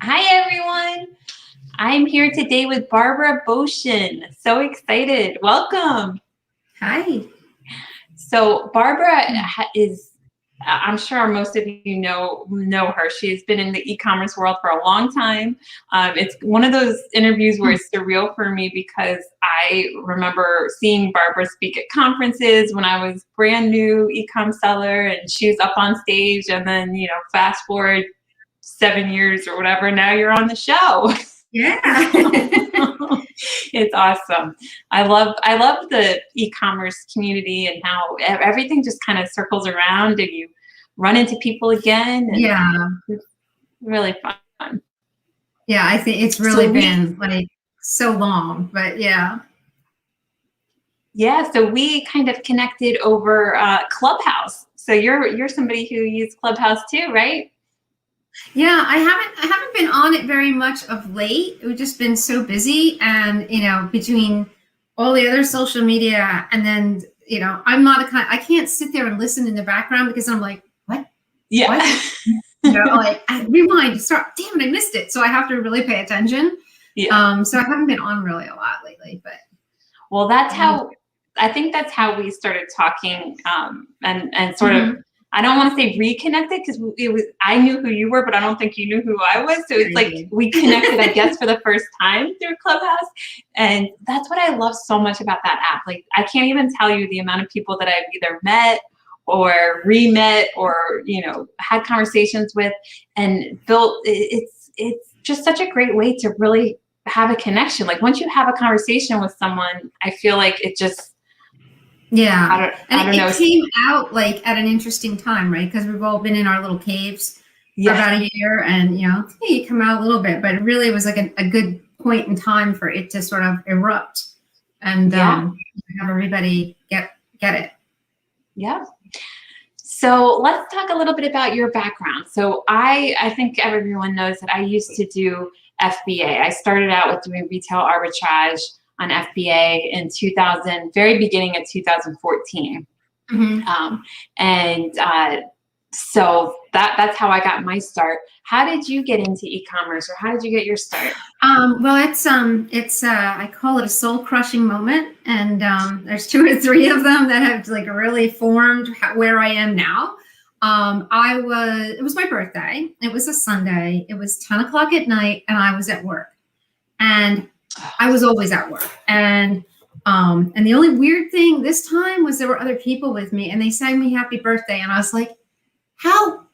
Hi, everyone. I'm here today with Barbara Boschen. So excited. Welcome. Hi. So Barbara is, I'm sure most of you know her. She's been in the e-commerce world for a long time. It's one of those interviews where it's surreal for me because I remember seeing Barbara speak at conferences when I was brand new e-com seller, and she was up on stage, and then, fast forward 7 years or whatever, now you're on the show. Yeah. It's awesome. I love the e-commerce community and how everything just kind of circles around and you run into people again. And Yeah. it's really fun. Yeah, I think it's really been like so long, but yeah. Yeah, so we kind of connected over Clubhouse. So you're somebody who used Clubhouse too, right? Yeah, I haven't been on it very much of late. We've just been so busy, and between all the other social media, and then I'm not I can't sit there and listen in the background because I'm like, what? Yeah. What? Like I rewind, start. Damn it, I missed it. So I have to really pay attention. Yeah. So I haven't been on really a lot lately, but well, I think that's how we started talking, and sort of. I don't want to say reconnected because I knew who you were, but I don't think you knew who I was. So it's like we connected, I guess, for the first time through Clubhouse. And that's what I love so much about that app. Like, I can't even tell you the amount of people that I've either met or re-met or, had conversations with and built. It's just such a great way to really have a connection. Like, once you have a conversation with someone, I feel like it just, yeah, I don't know. It came out like at an interesting time, right? Because we've all been in our little caves for about a year, and you come out a little bit, but it really was like a good point in time for it to sort of erupt and have everybody get it. Yeah. So let's talk a little bit about your background. So I think everyone knows that I used to do FBA. I started out with doing retail arbitrage on FBA in 2000, very beginning of 2014. So that's how I got my start. How did you get into e-commerce, or how did you get your start? Well, it's I call it a soul crushing moment, and there's 2 or 3 of them that have like really formed where I am now. It was my birthday. It was a Sunday. It was 10 o'clock at night, and I was at work, and I was always at work. And the only weird thing this time was there were other people with me, and they sang me happy birthday, and I was like, how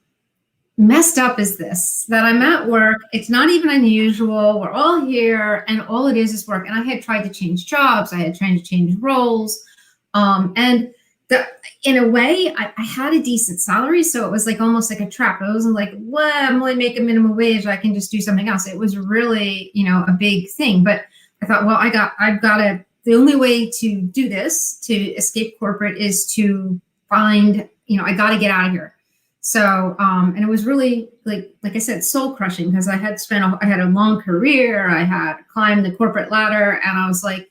messed up is this, that I'm at work? It's not even unusual. We're all here, and all it is work. And I had tried to change jobs. I had tried to change roles. In a way, I had a decent salary, so it was like almost like a trap. I wasn't like, well, I'm only making minimum wage, I can just do something else. It was really, a big thing. But I thought, well, I've got to, the only way to do this, to escape corporate, is to find, I got to get out of here. So, and it was really like I said, soul crushing, because I had a long career. I had climbed the corporate ladder, and I was like,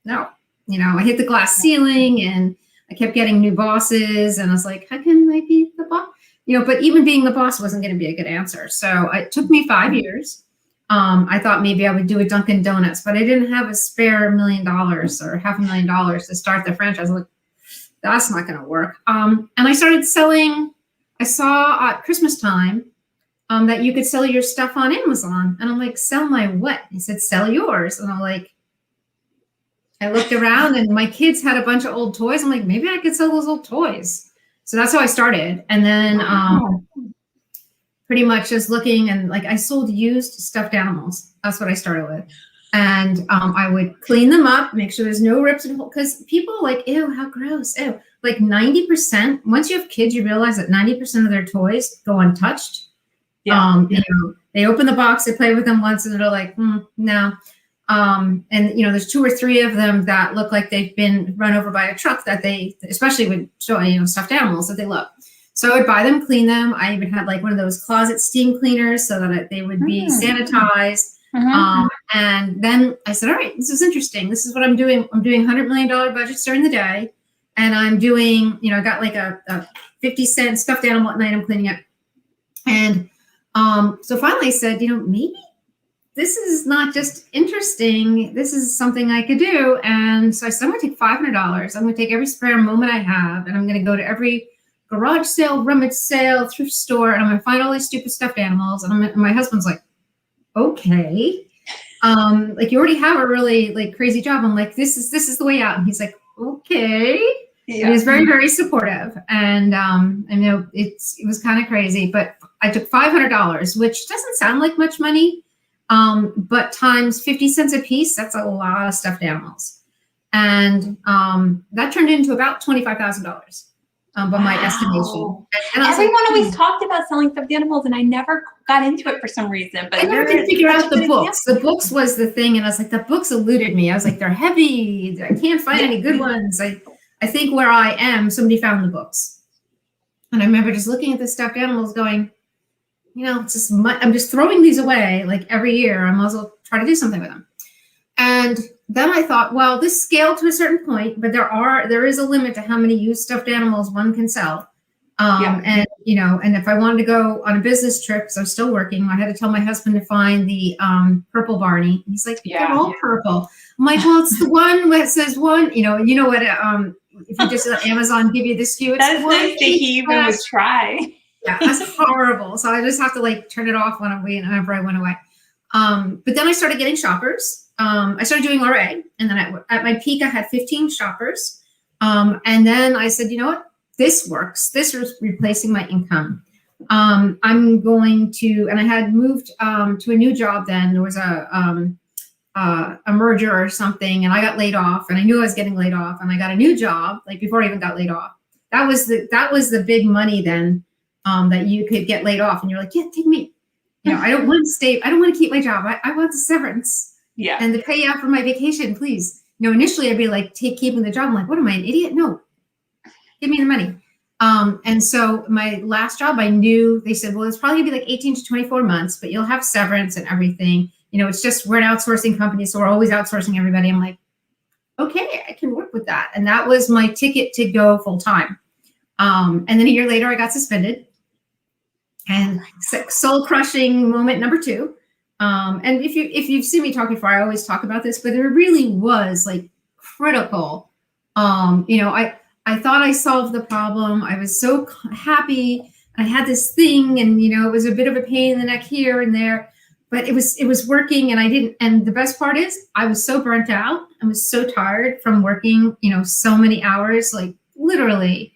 no, I hit the glass ceiling, and I kept getting new bosses, and I was like, how can I be the boss? But even being the boss wasn't going to be a good answer. So it took me 5 years. I thought maybe I would do a Dunkin' Donuts, but I didn't have a spare $1 million or $500,000 to start the franchise. I was like, that's not going to work. And I started selling. I saw at Christmas time that you could sell your stuff on Amazon. And I'm like, sell my what? He said, sell yours. And I'm like, I looked around, and my kids had a bunch of old toys. I'm like, maybe I could sell those old toys. So that's how I started. And then pretty much just looking, and like I sold used stuffed animals. That's what I started with. And I would clean them up, make sure there's no rips and holes, because people are like, ew, how gross. Ew. Like 90%, once you have kids, you realize that 90% of their toys go untouched. Yeah. They open the box, they play with them once, and they're like, no. And there's 2 or 3 of them that look like they've been run over by a truck, that they, especially with stuffed animals, that they love. So I would buy them, clean them. I even had like one of those closet steam cleaners so that they would be sanitized. And then I said, all right, this is interesting. This is what I'm doing. I'm doing $100 million budgets during the day. And I'm doing, I got like a 50-cent stuffed animal at night. I'm cleaning it. And So finally I said, maybe this is not just interesting. This is something I could do. And so I said, I'm going to take $500. I'm going to take every spare moment I have, and I'm going to go to every garage sale, rummage sale, thrift store, and I'm going to find all these stupid stuffed animals. And my husband's like, okay. Like, you already have a really like crazy job. I'm like, this is the way out. And he's like, okay. Yeah. He was very, very supportive. And I know it was kind of crazy, but I took $500, which doesn't sound like much money. But times 50 cents a piece, that's a lot of stuffed animals. And that turned into about $25,000 by my estimation. And everyone always talked about selling stuffed animals, and I never got into it for some reason. But I never could figure out the books. The books was the thing, and I was like, the books eluded me. I was like, they're heavy. I can't find any good ones. I think where I am, somebody found the books. And I remember just looking at the stuffed animals going, it's just I'm just throwing these away like every year. I might as well try to do something with them. And then I thought, well, this scaled to a certain point, but there is a limit to how many used stuffed animals one can sell. And if I wanted to go on a business trip, because I was still working, I had to tell my husband to find the purple Barney. And he's like, they're all purple. I'm like, well, it's the one that says one, and you know what, if you just let Amazon give you the SKU, that's nice that he even would try. Yeah, that's horrible. So I just have to like turn it off whenever I went away. But then I started getting shoppers. I started doing RA, and then at my peak, I had 15 shoppers. And then I said, you know what? This works. This is replacing my income. I'm going to, and I had moved to a new job then. There was a merger or something, and I got laid off, and I knew I was getting laid off, and I got a new job like before I even got laid off. That was the big money then. That you could get laid off, and you're like, yeah, take me. I don't want to stay. I don't want to keep my job. I want the severance. Yeah. And the payout for my vacation, please. Initially I'd be like, keeping the job. I'm like, what am I, an idiot? No, give me the money. And so my last job, I knew they said, well, it's probably gonna be like 18 to 24 months, but you'll have severance and everything. It's just, we're an outsourcing company, so we're always outsourcing everybody. I'm like, okay, I can work with that. And that was my ticket to go full time. And then a year later, I got suspended. And soul crushing moment number 2. And if you've seen me talk before, I always talk about this, but it really was like critical. I thought I solved the problem. I was so happy. I had this thing, and it was a bit of a pain in the neck here and there, but it was working, and I didn't. And the best part is, I was so burnt out. I was so tired from working, so many hours, like literally,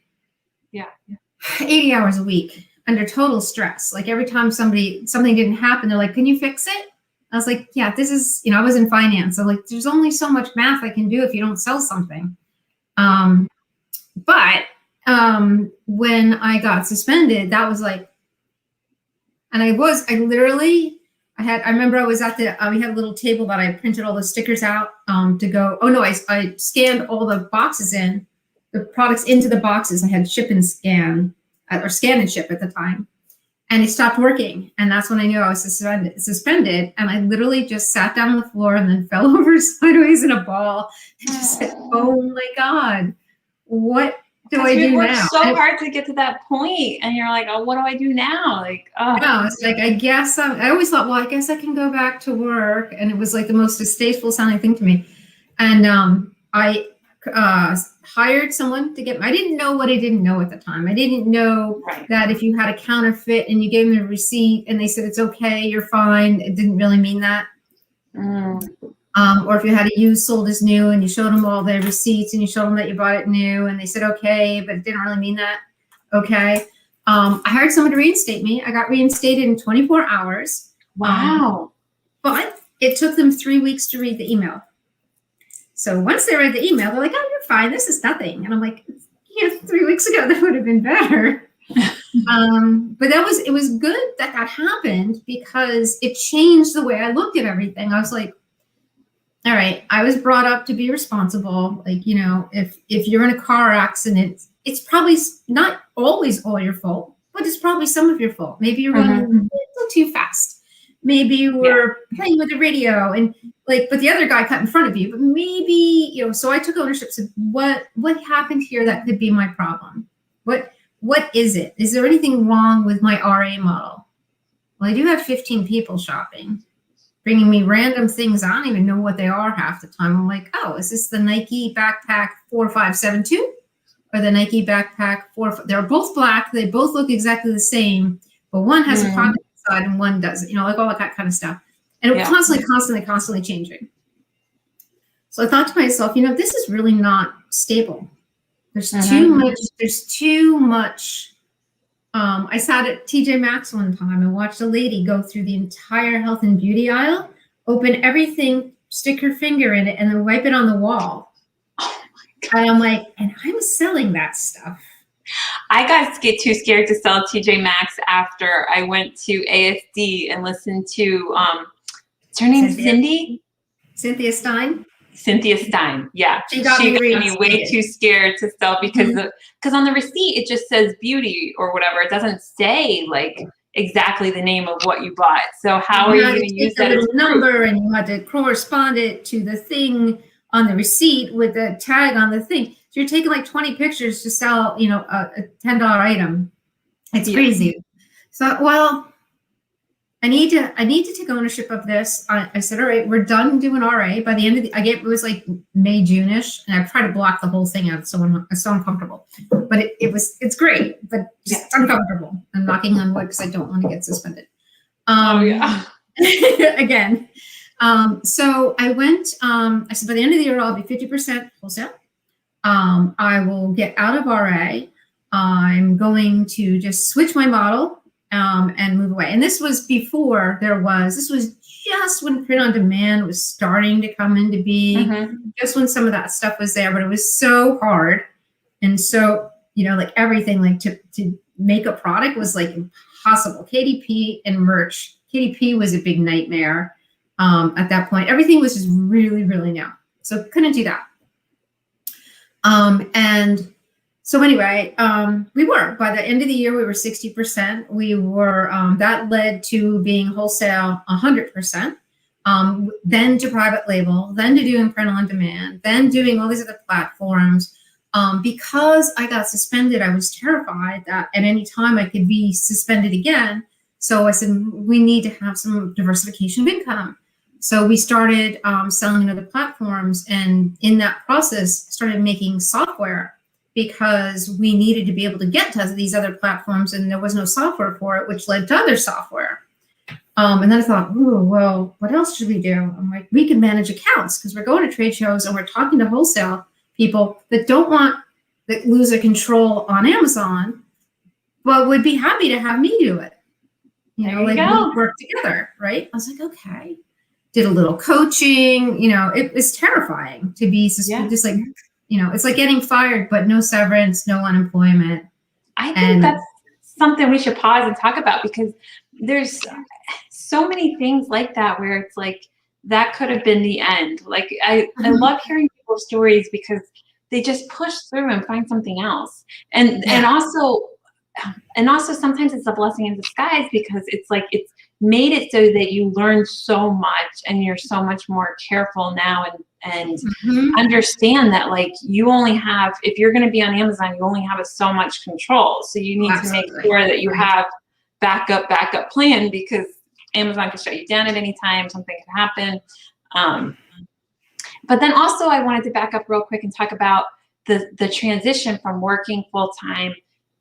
80 hours a week. Under total stress. Like every time something didn't happen, they're like, can you fix it? I was like, yeah, this is, I was in finance. I'm like, there's only so much math I can do if you don't sell something. But when I got suspended, that was like, and I remember I was at we had a little table that I printed all the stickers out to go. Oh no, I scanned all the boxes the products into the boxes. I had ship and scan. Or scan and ship at the time, and it stopped working. And that's when I knew I was suspended. And I literally just sat down on the floor and then fell over sideways in a ball and just said, oh my God, what do I do now? It's so hard to get to that point, and you're like, oh, what do I do now? Like, oh. No, it's like, I guess I always thought, well, I guess I can go back to work. And it was like the most distasteful sounding thing to me. And I hired someone to I didn't know what I didn't know at the time. I didn't know that if you had a counterfeit and you gave them a receipt and they said, it's okay, you're fine. It didn't really mean that. Or if you had a used sold as new and you showed them all their receipts and you showed them that you bought it new and they said, okay, but it didn't really mean that. Okay. I hired someone to reinstate me. I got reinstated in 24 hours. Wow. But it took them 3 weeks to read the email. So once they read the email, they're like, oh, you're fine. This is nothing. And I'm like, 3 weeks ago, that would have been better. But it was good that happened because it changed the way I looked at everything. I was like, all right, I was brought up to be responsible. Like, if you're in a car accident, it's probably not always all your fault, but it's probably some of your fault. Maybe you're running a little too fast. Maybe you were playing with the radio but the other guy cut in front of you, but maybe, so I took ownership, said, what happened here that could be my problem? What is it? Is there anything wrong with my RA model? Well, I do have 15 people shopping, bringing me random things. I don't even know what they are half the time. I'm like, oh, is this the Nike backpack 4572 or the Nike backpack 4? They're both black. They both look exactly the same, but one has a pocket inside and one doesn't. You know, like all that kind of stuff. And it was constantly changing. So I thought to myself, you know, this is really not stable. There's too much. There's too much. I sat at TJ Maxx one time and watched a lady go through the entire health and beauty aisle, open everything, stick her finger in it, and then wipe it on the wall. Oh my God. And I'm like, and I'm selling that stuff. I got too scared to sell TJ Maxx after I went to ASD and listened to, what's her name, Cindy? Cynthia Stein? Cynthia Stein, yeah. She got me way too scared to sell because on the receipt it just says beauty or whatever. It doesn't say like exactly the name of what you bought. So how are you going to use that as number, and you had to correspond it to the thing on the receipt with the tag on the thing. So you're taking like 20 pictures to sell, you know, a $10 item. It's crazy. So, well, I need to take ownership of this. I said, all right, we're done doing RA. By the end of it was like May, June-ish, and I tried to block the whole thing out. It's so uncomfortable, but it's great, but just uncomfortable. I'm knocking on wood because I don't want to get suspended. Again. So I went, I said, by the end of the year, I'll be 50% wholesale. I will get out of RA. I'm going to just switch my model and move away. And this was before this was just when print on demand was starting to come into being, just when some of that stuff was there, but it was so hard. And so, you know, like everything, like to make a product was like impossible. KDP and merch. KDP was a big nightmare at that point. Everything was just really, really new. So couldn't do that. And so anyway, we were, by the end of the year, we were 60%. We were, that led to being wholesale 100%, then to private label, then to doing print on demand, then doing all these other platforms. Because I got suspended, I was terrified that at any time I could be suspended again. So I said, we need to have some diversification of income. So we started selling in other platforms, and in that process, started making software, because we needed to be able to get to these other platforms, and there was no software for it, which led to other software. And then I thought, ooh, well, what else should we do? I'm like, we can manage accounts, because we're going to trade shows and we're talking to wholesale people that lose their control on Amazon, but would be happy to have me do it. You know, like we work together, right? I was like, okay. Did a little coaching. You know, it was terrifying to be just like, you know, it's like getting fired, but no severance, no unemployment. I think that's something we should pause and talk about, because there's so many things like that where it's like, that could have been the end. Like, I love hearing people's stories, because they just push through and find something else. And also sometimes it's a blessing in disguise, because it's like, it's made it so that you learn so much and you're so much more careful now, and understand that, like, you only have, if you're going to be on Amazon, you only have so much control. So you need to make sure that you have backup plan, because Amazon can shut you down at any time. Something can happen. But then also I wanted to back up real quick and talk about the transition from working full-time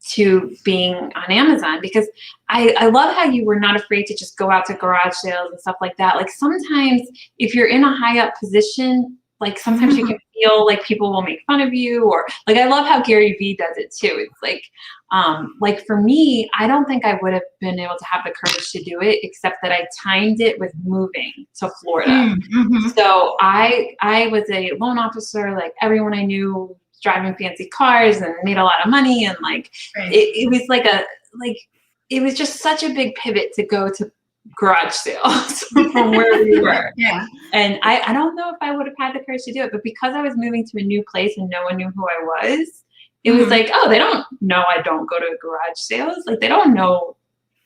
to being on Amazon, because I love how you were not afraid to just go out to garage sales and stuff like that. Like, sometimes if you're in a high up position, like sometimes you can feel like people will make fun of you, or like, I love how Gary Vee does it too. It's like for me, I don't think I would have been able to have the courage to do it, except that I timed it with moving to Florida. So I was a loan officer, like everyone I knew driving fancy cars and made a lot of money, and like it was like it was just such a big pivot to go to garage sales from where we were. And I don't know if I would have had the courage to do it, but because I was moving to a new place and no one knew who I was, it was like, oh, they don't know I don't go to garage sales. Like, they don't know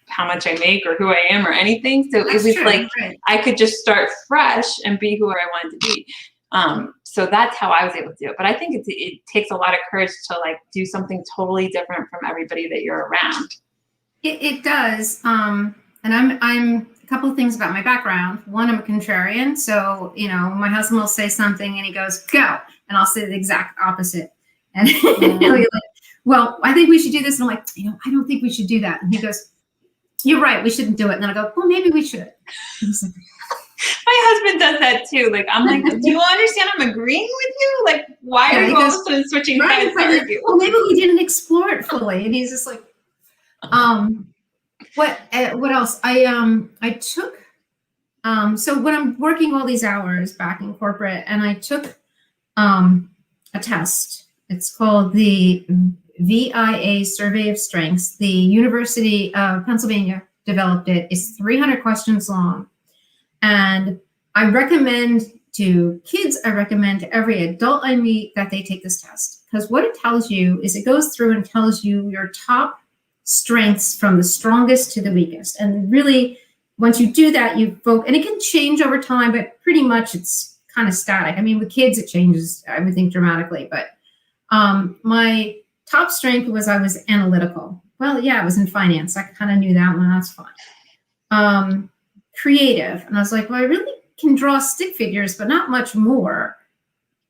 how much I make or who I am or anything. So it was like, I could just start fresh and be who I wanted to be. So that's how I was able to do it. But I think it takes a lot of courage to like do something totally different from everybody that you're around. It does. And I'm a couple of things about my background. One, I'm a contrarian. So, my husband will say something and he goes, go. And I'll say the exact opposite. And he'll be like, well, I think we should do this. And I'm like, I don't think we should do that. And he goes, you're right, we shouldn't do it. And then I go, well, maybe we should. And he's like, my husband does that too. Like, I'm like, do you understand I'm agreeing with you? Like, why are you all of a sudden switching sides to argue? Well, maybe we didn't explore it fully. And he's just like, what else? I took, so when I'm working all these hours back in corporate, and I took a test. It's called the VIA Survey of Strengths. The University of Pennsylvania developed it. It's 300 questions long. And I recommend to kids, I recommend to every adult I meet that they take this test. Because what it tells you is it goes through and tells you your top strengths from the strongest to the weakest. And really, once you do that, you focus, and it can change over time, but pretty much it's kind of static. I mean, with kids, it changes, I would think, dramatically. But my top strength was I was analytical. Well, yeah, I was in finance. I kind of knew that one. That's fine. Creative. And I was like, well, I really can draw stick figures, but not much more.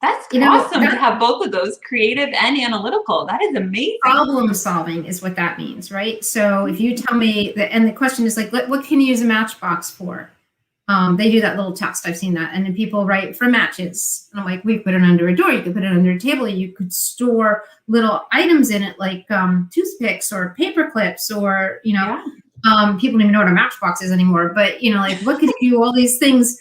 That's awesome to have both of those, creative and analytical. That is amazing. Problem solving is what that means, right? So if you tell me that, and the question is like, what can you use a matchbox for? They do that little test. I've seen that. And then people write for matches. And I'm like, we put it under a door. You could put it under a table. You could store little items in it, like toothpicks or paper clips, or, people don't even know what a matchbox is anymore. But, like, what could you do? All these things.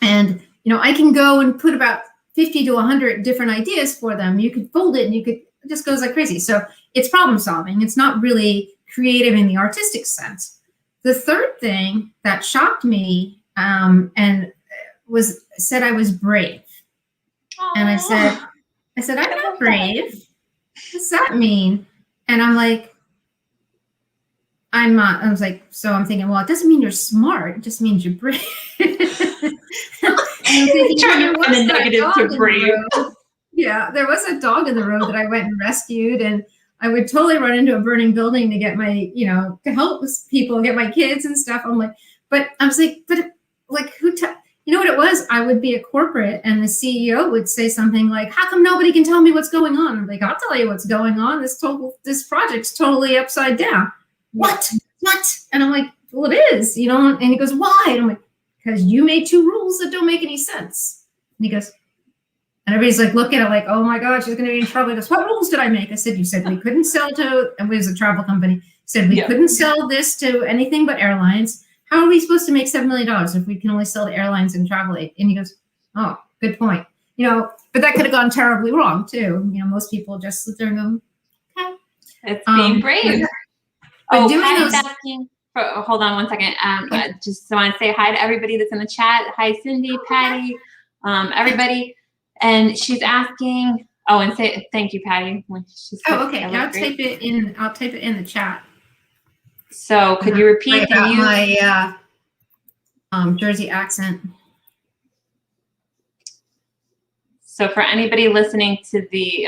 And, I can go and put about 50 to 100 different ideas for them. You could fold it and it just goes like crazy. So it's problem solving. It's not really creative in the artistic sense. The third thing that shocked me and said I was brave. Aww. And I said, I'm not brave. What's that mean? And I'm like, I'm not. I was like, so I'm thinking, well, it doesn't mean you're smart. It just means you're brave. And I'm thinking, trying to find a negative to brave. Yeah, there was a dog in the road that I went and rescued, and I would totally run into a burning building to get my, to help people, get my kids and stuff. I'm like, but I was like, you know what it was? I would be at corporate and the CEO would say something like, how come nobody can tell me what's going on? I'm like, I'll tell you what's going on. This project's totally upside down. What? And I'm like, well, it is, and he goes, why? And I'm like, because you made 2 rules that don't make any sense. And he goes, and everybody's like, look at it like, oh my God, she's going to be in trouble. He goes, what rules did I make? I said, you said we couldn't sell to, and it was a travel company, said we couldn't sell this to anything but airlines. How are we supposed to make $7 million if we can only sell to airlines and travel aid? And he goes, oh, good point. But that could have gone terribly wrong too. Most people just sit there and go, okay. It's being brave. But doing Patty's asking. Hold on one second. I just want to say hi to everybody that's in the chat. Hi, Cindy, Patty, everybody. And she's asking. Oh, and say thank you, Patty. Okay. I'll type it in the chat. So could you repeat my Jersey accent? So for anybody listening to the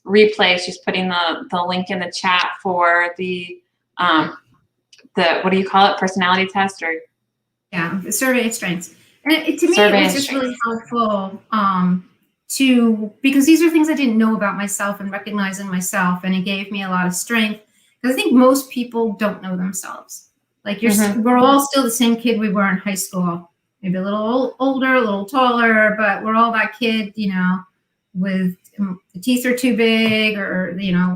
replay, she's putting the link in the chat for the what do you call it? Personality test or? Yeah, the survey of strengths. And to me, it was just really helpful because these are things I didn't know about myself and recognizing myself. And it gave me a lot of strength because I think most people don't know themselves. Like we're all still the same kid we were in high school, maybe a little older, a little taller, but we're all that kid, with the teeth are too big, or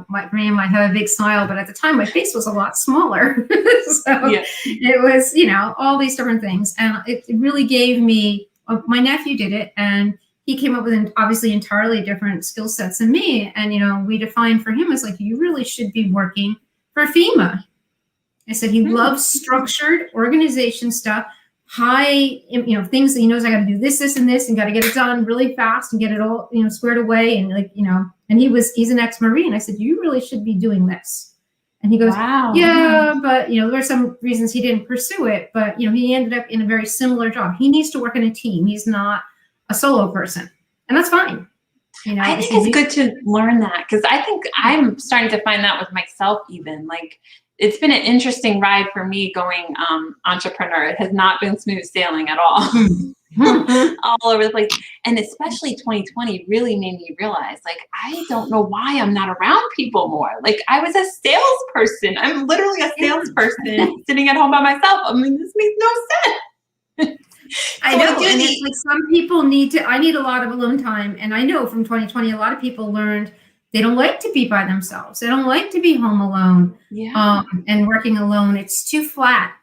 my brain might have a big smile, but at the time my face was a lot smaller. It was all these different things, and it really gave me. My nephew did it, and he came up with an obviously entirely different skill sets than me. And we defined for him as like, you really should be working for FEMA. I said he loves structured organization stuff. High, things that he knows I got to do this, and this, and got to get it done really fast and get it all, squared away. And and he's an ex-Marine. I said, you really should be doing this. And he goes, wow. Yeah, but, there were some reasons he didn't pursue it, but, he ended up in a very similar job. He needs to work in a team. He's not a solo person, and that's fine. I think it's good to learn that, because I think I'm starting to find that with myself even, like, it's been an interesting ride for me going entrepreneur. It has not been smooth sailing at all. All over the place. And especially 2020 really made me realize, like, I don't know why I'm not around people more. Like, I was a salesperson. I'm literally a salesperson sitting at home by myself. I mean, this makes no sense. I know, and it's like some people I need a lot of alone time. And I know from 2020, a lot of people learned they don't like to be by themselves. They don't like to be home alone and working alone. It's too flat.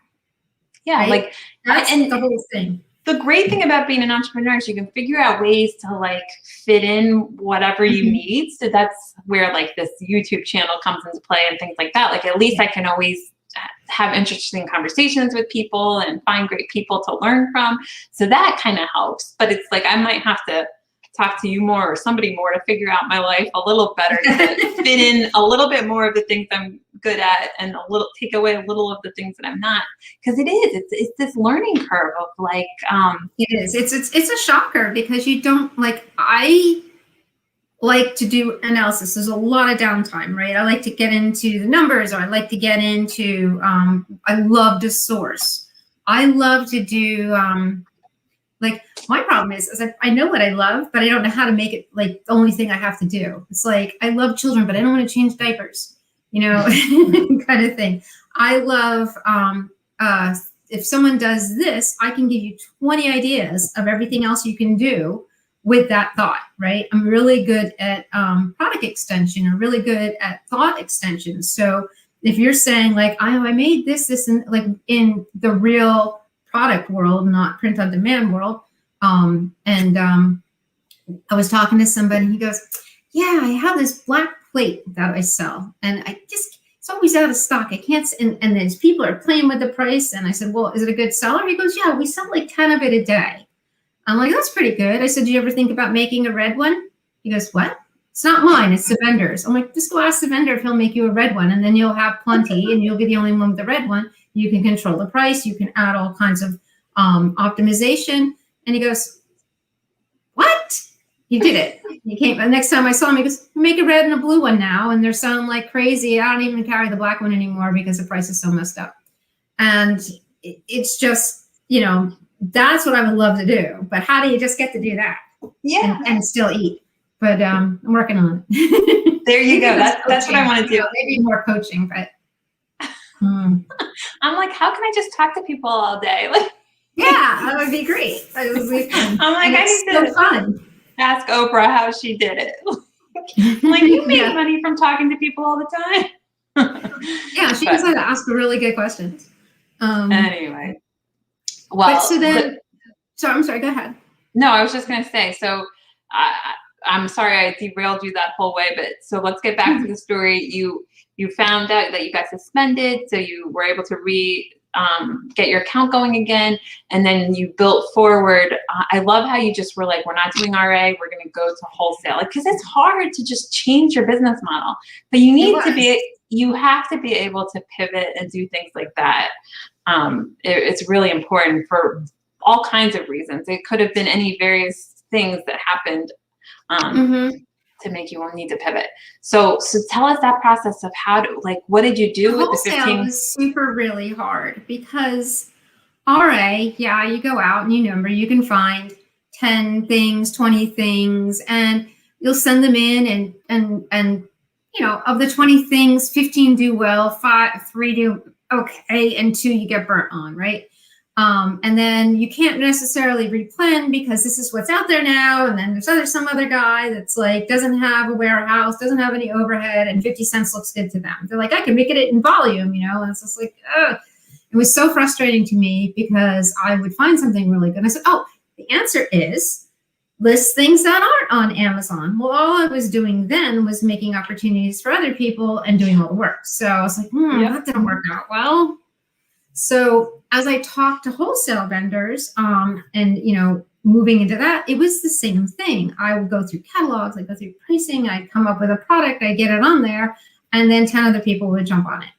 Yeah, right? Like that's the whole thing. The great thing about being an entrepreneur is you can figure out ways to like fit in whatever you need. So that's where like this YouTube channel comes into play and things like that. Like at least I can always have interesting conversations with people and find great people to learn from. So that kind of helps. But it's like I might have to talk to you more or somebody more to figure out my life a little better, to fit in a little bit more of the things I'm good at and take away a little of the things that I'm not. Because it's this learning curve of like it is. It's a shocker because you don't I like to do analysis. There's a lot of downtime, right? I like to get into the numbers, or I like to get into I love to source. I love to do my problem is I know what I love, but I don't know how to make it like the only thing I have to do. It's like, I love children, but I don't want to change diapers, kind of thing. I love, if someone does this, I can give you 20 ideas of everything else you can do with that thought, right? I'm really good at product extension. I'm really good at thought extensions. So if you're saying like, I made this, and like in the real product world, not print on demand world. I was talking to somebody, he goes, yeah, I have this black plate that I sell and it's always out of stock. I can't, and these people are playing with the price. And I said, well, is it a good seller? He goes, yeah, we sell like 10 of it a day. I'm like, that's pretty good. I said, do you ever think about making a red one? He goes, what? It's not mine, it's the vendor's. I'm like, just go ask the vendor if he'll make you a red one, and then you'll have plenty and you'll be the only one with the red one. You can control the price. You can add all kinds of optimization. And he goes, what? He did it. He came. The next time I saw him, he goes, make a red and a blue one now. And they're selling like crazy. I don't even carry the black one anymore because the price is so messed up. And it's just, that's what I would love to do. But how do you just get to do that? Yeah. And still eat? But I'm working on it. There you go. That's what I want to do. Maybe more coaching, but. I'm like, how can I just talk to people all day? Like, yeah, that would be great. That would be fun. I'm like, I need to fun. Ask Oprah how she did it. Like, you make money from talking to people all the time. Yeah, she knows how to ask really good questions. Anyway, well, but so then, I'm sorry. Go ahead. No, I was just gonna say. So, I'm sorry I derailed you that whole way, but so let's get back to the story. You found out that you got suspended, so you were able to get your account going again, and then you built forward. I love how you just were like, we're not doing RA, we're going to go to wholesale, because it's hard to just change your business model, but you have to be able to pivot and do things like that. It's really important for all kinds of reasons. It could have been any various things that happened to make you need to pivot. So tell us that process of what did you do with the 15? Wholesale was super really hard because RA, you go out and you can find 10 things, 20 things, and you'll send them in and of the 20 things, 15 do well, 3 do okay, and 2 you get burnt on, right? And then you can't necessarily replan because this is what's out there now. And then there's some other guy that's like, doesn't have a warehouse, doesn't have any overhead, and 50 cents looks good to them. They're like, I can make it in volume, and it's just like, ugh. It was so frustrating to me because I would find something really good. And I said, oh, the answer is list things that aren't on Amazon. Well, all I was doing then was making opportunities for other people and doing all the work. So I was like, that didn't work out well. So as I talked to wholesale vendors and, moving into that, it was the same thing. I would go through catalogs, I'd go through pricing, I'd come up with a product, I'd get it on there, and then 10 other people would jump on it.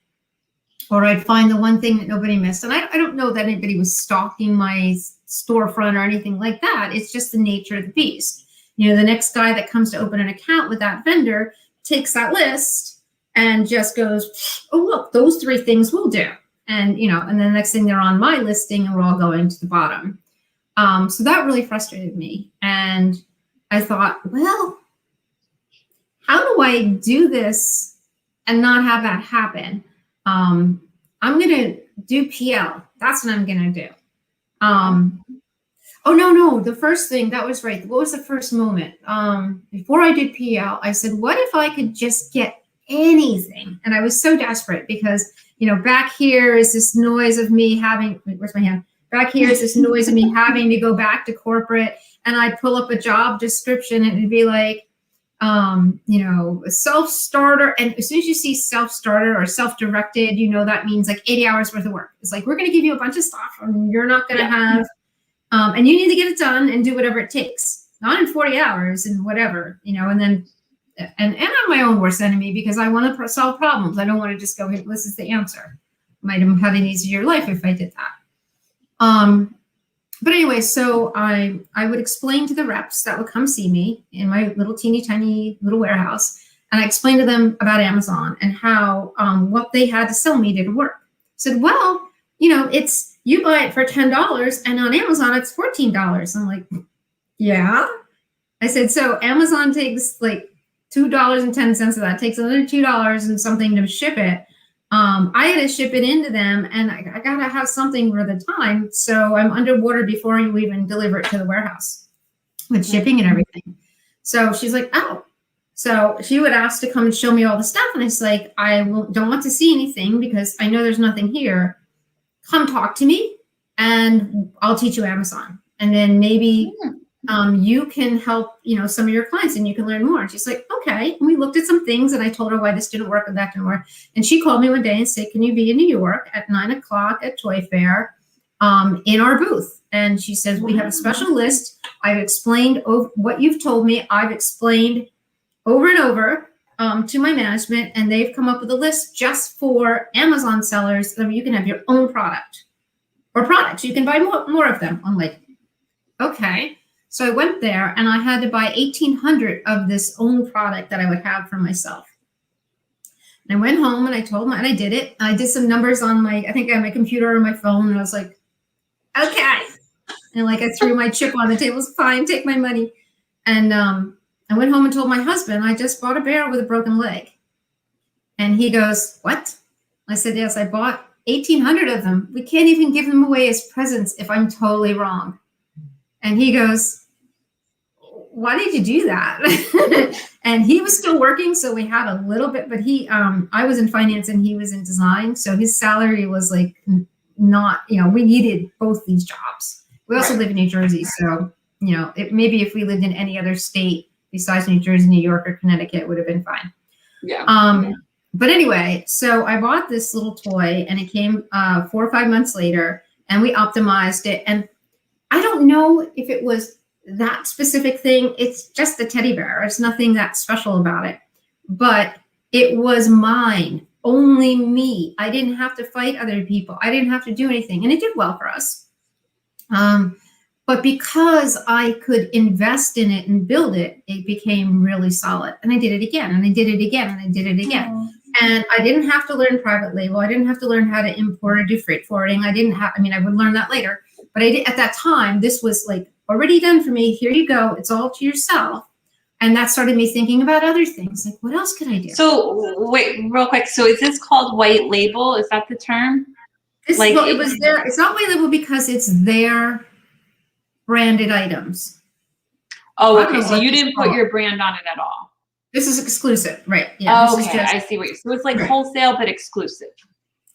Or I'd find the one thing that nobody missed. And I don't know that anybody was stalking my storefront or anything like that. It's just the nature of the beast. The next guy that comes to open an account with that vendor takes that list and just goes, oh, look, those 3 things will do. And, you know, and then the next thing they're on my listing and we're all going to the bottom. So that really frustrated me. And I thought, well, how do I do this and not have that happen? I'm going to do PL. That's what I'm going to do. Oh, no, the first thing, that was right. What was the first moment? Before I did PL, I said, what if I could just get anything? And I was so desperate because, you know, back here is this noise of me having, where's my hand? Back here is this noise of me having to go back to corporate, and I'd pull up a job description and it'd be like, you know, a self-starter. And as soon as you see self-starter or self-directed, you know, that means like 80 hours worth of work. It's like, we're going to give you a bunch of stuff and you're not going to have, and you need to get it done and do whatever it takes, not in 40 hours and whatever, you know, and then, and I'm my own worst enemy because I want to solve problems. I don't want to just go, hey, this is the answer. Might have had an easier life if I did that. But anyway, so I would explain to the reps that would come see me in my little teeny tiny little warehouse. And I explained to them about Amazon and how, what they had to sell me didn't work. I said, well, you know, it's, you buy it for $10 and on Amazon, it's $14. I'm like, yeah. I said, so Amazon takes like $2.10 of that, takes another $2 and something to ship it. I had to ship it into them, and I got to have something for the time. So I'm underwater before you even deliver it to the warehouse with shipping and everything. So she's like, oh. So she would ask to come and show me all the stuff. And it's like, don't want to see anything because I know there's nothing here. Come talk to me and I'll teach you Amazon. And then maybe you can help, you know, some of your clients and you can learn more. And she's like, okay. And we looked at some things and I told her why this didn't work and that didn't work. And she called me one day and said, can you be in New York at 9 o'clock at Toy Fair in our booth? And she says, we have a special list. I've explained what you've told me. I've explained over and over to my management, and they've come up with a list just for Amazon sellers so you can have your own product or products. You can buy more of them. I'm like, okay. So I went there and I had to buy 1,800 of this own product that I would have for myself. And I went home and I told and I did it. I did some numbers on I think I had my computer or my phone, and I was like, okay. And like I threw my chip on the table. It's fine, take my money. And I went home and told my husband, I just bought a bear with a broken leg. And he goes, what? I said, yes, I bought 1,800 of them. We can't even give them away as presents if I'm totally wrong. And he goes, why did you do that? And he was still working, so we had a little bit, but I was in finance and he was in design. So his salary was like not, you know, we needed both these jobs. We also live in New Jersey. So, you know, maybe if we lived in any other state besides New Jersey, New York, or Connecticut, it would have been fine. Yeah. But anyway, so I bought this little toy and it came 4 or 5 months later and we optimized it. And I don't know if it was that specific thing. It's just a teddy bear. It's nothing that special about it, but it was mine, only me. I didn't have to fight other people. I didn't have to do anything, and it did well for us. But because I could invest in it and build it, it became really solid. And I did it again, and I did it again, and I did it again. Oh. And I didn't have to learn private label. I didn't have to learn how to import or do freight forwarding. I would learn that later. But I did, at that time, this was like already done for me. Here you go. It's all to yourself. And that started me thinking about other things. Like, what else could I do? So wait, real quick. So is this called white label? Is that the term? Well, it was there. It's not white label because it's their branded items. Oh, okay. So you didn't put your brand on it at all. This is exclusive, right? Yeah. Oh, okay. I see what you're. So it's like wholesale, but exclusive.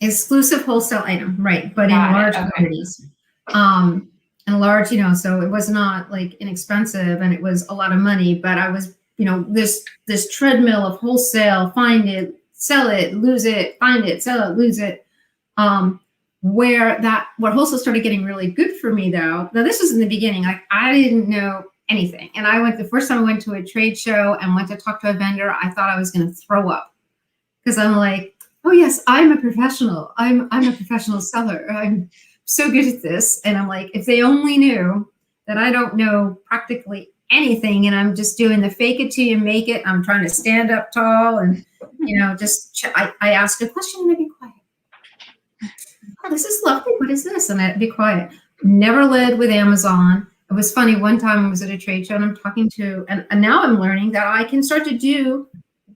Exclusive wholesale item, right? But in large quantities. And large, you know, so it was not like inexpensive and it was a lot of money, but I was, you know, this treadmill of wholesale, find it, sell it, lose it, find it, sell it, lose it. Where wholesale started getting really good for me though. Now this was in the beginning, like I didn't know anything. And the first time I went to a trade show and went to talk to a vendor, I thought I was going to throw up because I'm like, oh yes, I'm a professional. I'm a professional seller. I'm so good at this. And I'm like, if they only knew that I don't know practically anything, and I'm just doing the fake it till you make it. I'm trying to stand up tall, and I ask a question and I be quiet. Oh, this is lovely. What is this? And I'd be quiet. Never led with Amazon. It was funny. One time I was at a trade show and I'm talking to, and now I'm learning that I can start to do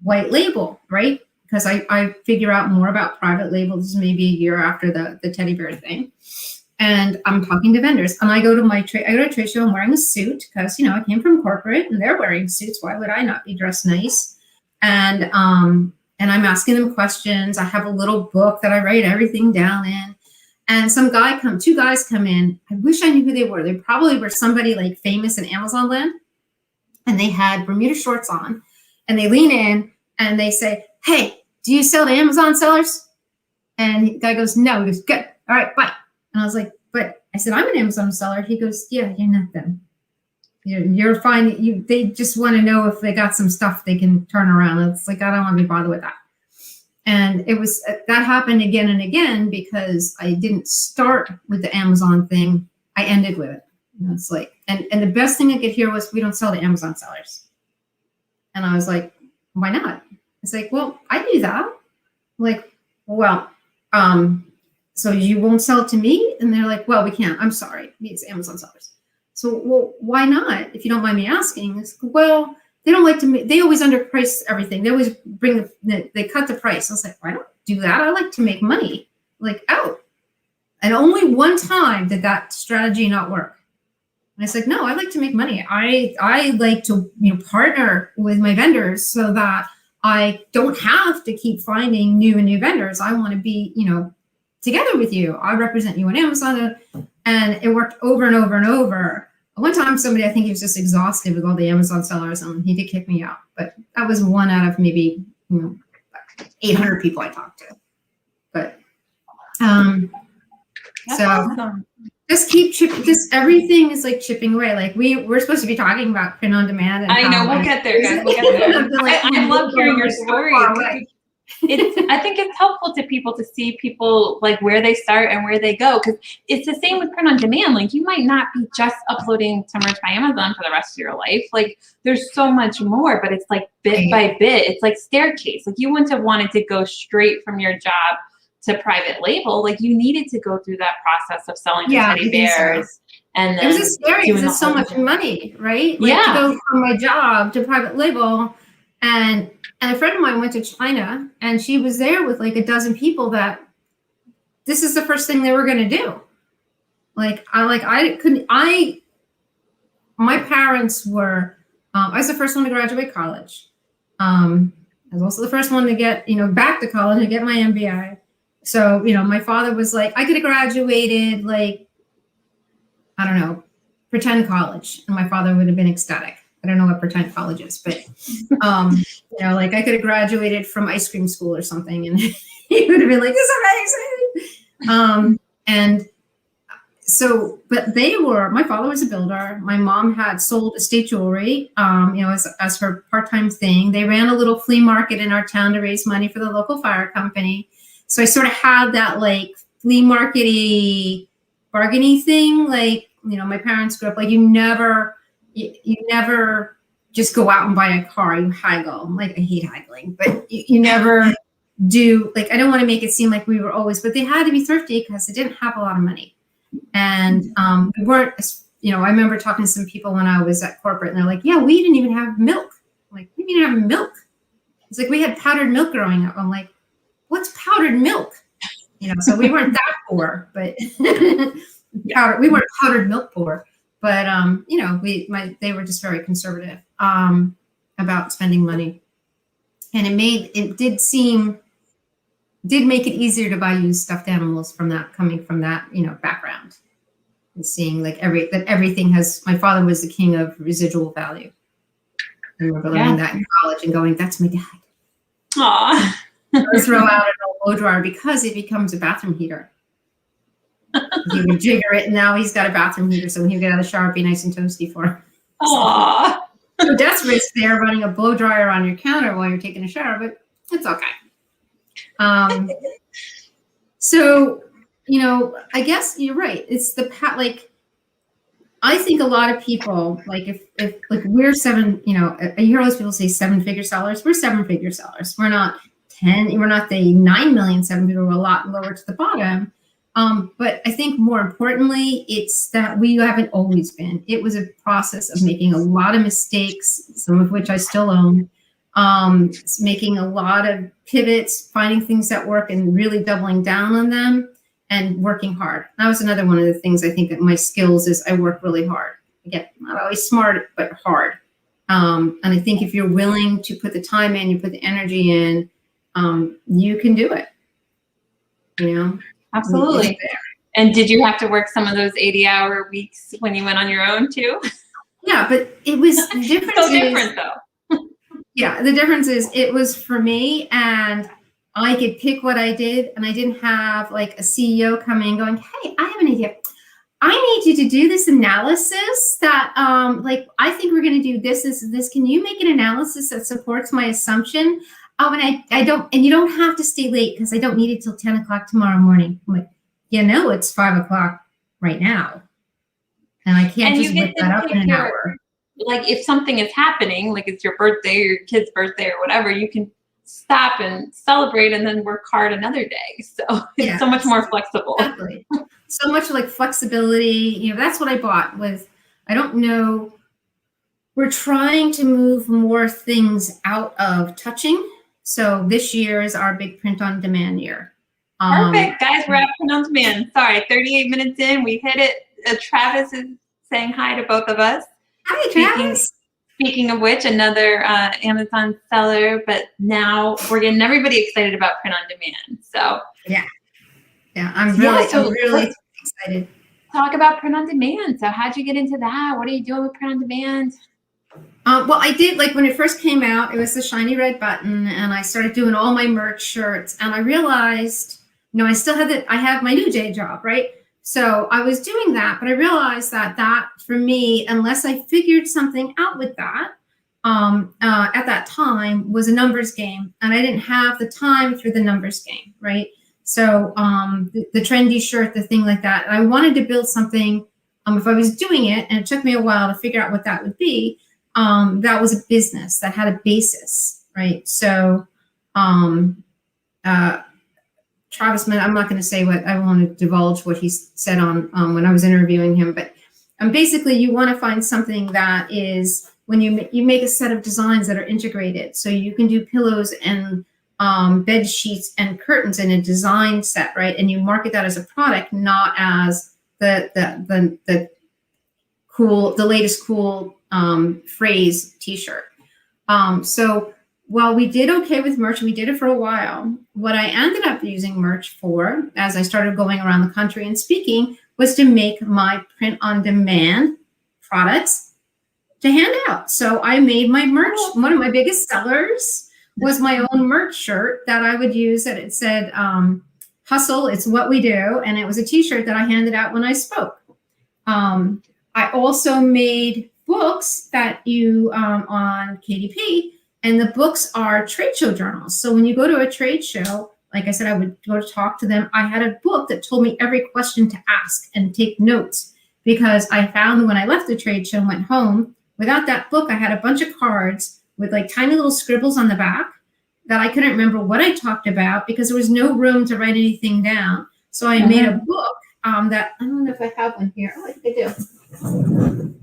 white label, right? Because I figure out more about private labels maybe a year after the teddy bear thing. And I'm talking to vendors, and I go to a trade show. I'm wearing a suit because I came from corporate, and they're wearing suits. Why would I not be dressed nice? And I'm asking them questions. I have a little book that I write everything down in. And two guys come in. I wish I knew who they were. They probably were somebody like famous in Amazon land, and they had Bermuda shorts on, and they lean in and they say, "Hey, do you sell to Amazon sellers?" And the guy goes, "No." He goes, "Good. All right, bye." And I was like, "But," I said, "I'm an Amazon seller." He goes, "Yeah, you're not them. You're fine. They just want to know if they got some stuff they can turn around." It's like, I don't want to be bothered with that. And that happened again and again because I didn't start with the Amazon thing. I ended with it. It's like, and the best thing I could hear was, "We don't sell to Amazon sellers." And I was like, "Why not?" It's like, "Well, I do that." I'm like, "Well, so you won't sell to me?" And they're like, "Well, we can't. I'm sorry. It's Amazon sellers." So, "Well, why not? If you don't mind me asking." It's, "Well, they don't like to. They always underprice everything. They always they cut the price." I was like, "I don't do that. I like to make money, like out." And only one time did that strategy not work. And I said, "No, I like to make money. I like to partner with my vendors so that I don't have to keep finding new and new vendors. I want to be together with you. I represent you on Amazon." And it worked over and over and over. One time, somebody, I think he was just exhausted with all the Amazon sellers, and he did kick me out. But that was one out of maybe 800 people I talked to. But so awesome. just keep chipping. Just everything is like chipping away. Like we're supposed to be talking about print on demand. And I know, we'll get there, guys. We'll get there. I love hearing your story. I think it's helpful to people to see people like where they start and where they go, because it's the same with print on demand. Like you might not be just uploading to Merch by Amazon for the rest of your life. Like there's so much more, but it's like bit by bit. It's like staircase. Like you wouldn't have wanted to go straight from your job to private label. Like you needed to go through that process of selling the teddy bears. And then it was just scary because it's so much money, right? Like to go from my job to private label. And a friend of mine went to China, and she was there with like a dozen people that this is the first thing they were going to do. My parents were, I was the first one to graduate college. I was also the first one to get, back to college and get my MBA. So, my father was like, I could have graduated like, I don't know, pretend college. And my father would have been ecstatic. I don't know what pretend college is, but, like I could have graduated from ice cream school or something. And he would have been like, this is amazing. And so, but my father was a builder. My mom had sold estate jewelry, as her part-time thing. They ran a little flea market in our town to raise money for the local fire company. So I sort of had that like flea market-y, bargainy thing. Like, my parents grew up like you never just go out and buy a car. You haggle. Like I hate haggling, but you never do. Like I don't want to make it seem like we were always, but they had to be thrifty because they didn't have a lot of money, and we weren't. I remember talking to some people when I was at corporate, and they're like, "Yeah, we didn't even have milk." I'm like, we didn't have milk. It's like we had powdered milk growing up. I'm like, what's powdered milk? So we weren't that poor, but we weren't powdered milk poor. But they were just very conservative about spending money, and it make it easier to buy used stuffed animals coming from that background, and seeing like everything has. My father was the king of residual value. I remember learning that in college and going, "That's my dad." Aww. Or throw out an old blow dryer because it becomes a bathroom heater. He would jigger it, and now he's got a bathroom heater, so when he get out of the shower, it'd be nice and toasty for him. Aww. So that's risk there, running a blow dryer on your counter while you're taking a shower, but it's okay. So, I guess you're right. It's I think a lot of people, like if like we're seven, you know, I hear all those people say 7-figure sellers. We're 7-figure sellers. We're not 10. We're not the 9 million 7-figure. We're a lot lower to the bottom. But I think more importantly, it's that we haven't always been. It was a process of making a lot of mistakes, some of which I still own. Making a lot of pivots, finding things that work, and really doubling down on them. And working hard. That was another one of the things I think that my skills is I work really hard. Again, not always smart, but hard. And I think if you're willing to put the time in, you put the energy in, you can do it. You know? Absolutely. And did you have to work some of those 80-hour weeks when you went on your own too? Yeah, but it was the difference. So different though. Yeah, the difference is it was for me, and I could pick what I did, and I didn't have like a CEO coming going, hey, I have an idea. I need you to do this analysis that, like, I think we're going to do this, this, and this. Can you make an analysis that supports my assumption? Oh, and I don't, and you don't have to stay late because I don't need it till 10 o'clock tomorrow morning. I'm like, you know, it's 5 o'clock right now. And I can't just whip that up in an hour. Like if something is happening, like it's your birthday or your kid's birthday or whatever, you can stop and celebrate and then work hard another day. So it's so much more flexible. Exactly. So much like flexibility. You know, that's what I bought with, I don't know, we're trying to move more things out of touching. So this year is our big print on demand year. Perfect, guys, we're at print on demand. Sorry, 38 minutes in, we hit it. Travis is saying hi to both of us. Hi, Travis. Speaking of which, another Amazon seller, but now we're getting everybody excited about print on demand. So yeah, I'm really excited. Talk about print on demand. So how'd you get into that? What are you doing with print on demand? Well, I did, like when it first came out, it was the shiny red button, and I started doing all my merch shirts, and I realized, you know, I still had I have my new day job, right? So I was doing that, but I realized that for me, unless I figured something out with that, at that time was a numbers game, and I didn't have the time for the numbers game, right? So the trendy shirt, the thing like that, and I wanted to build something. If I was doing it, and it took me a while to figure out what that would be, that was a business that had a basis, right? So Travis, I'm not going to say what, I want to divulge what he said on when I was interviewing him, but basically you want to find something that is, when you make a set of designs that are integrated, so you can do pillows and bed sheets and curtains in a design set, right? And you market that as a product, not as the latest cool phrase t-shirt. So while we did okay with merch, we did it for a while, what I ended up using merch for, as I started going around the country and speaking, was to make my print on demand products to hand out. So I made my merch. One of my biggest sellers was my own merch shirt that I would use, that it said, hustle, it's what we do. And it was a t-shirt that I handed out when I spoke. I also made books that you, on KDP, and the books are trade show journals. So when you go to a trade show, like I said, I would go to talk to them. I had a book that told me every question to ask and take notes, because I found when I left the trade show and went home, without that book, I had a bunch of cards with like tiny little scribbles on the back that I couldn't remember what I talked about because there was no room to write anything down. So I made a book that, I don't know if I have one here. Oh, I think I do.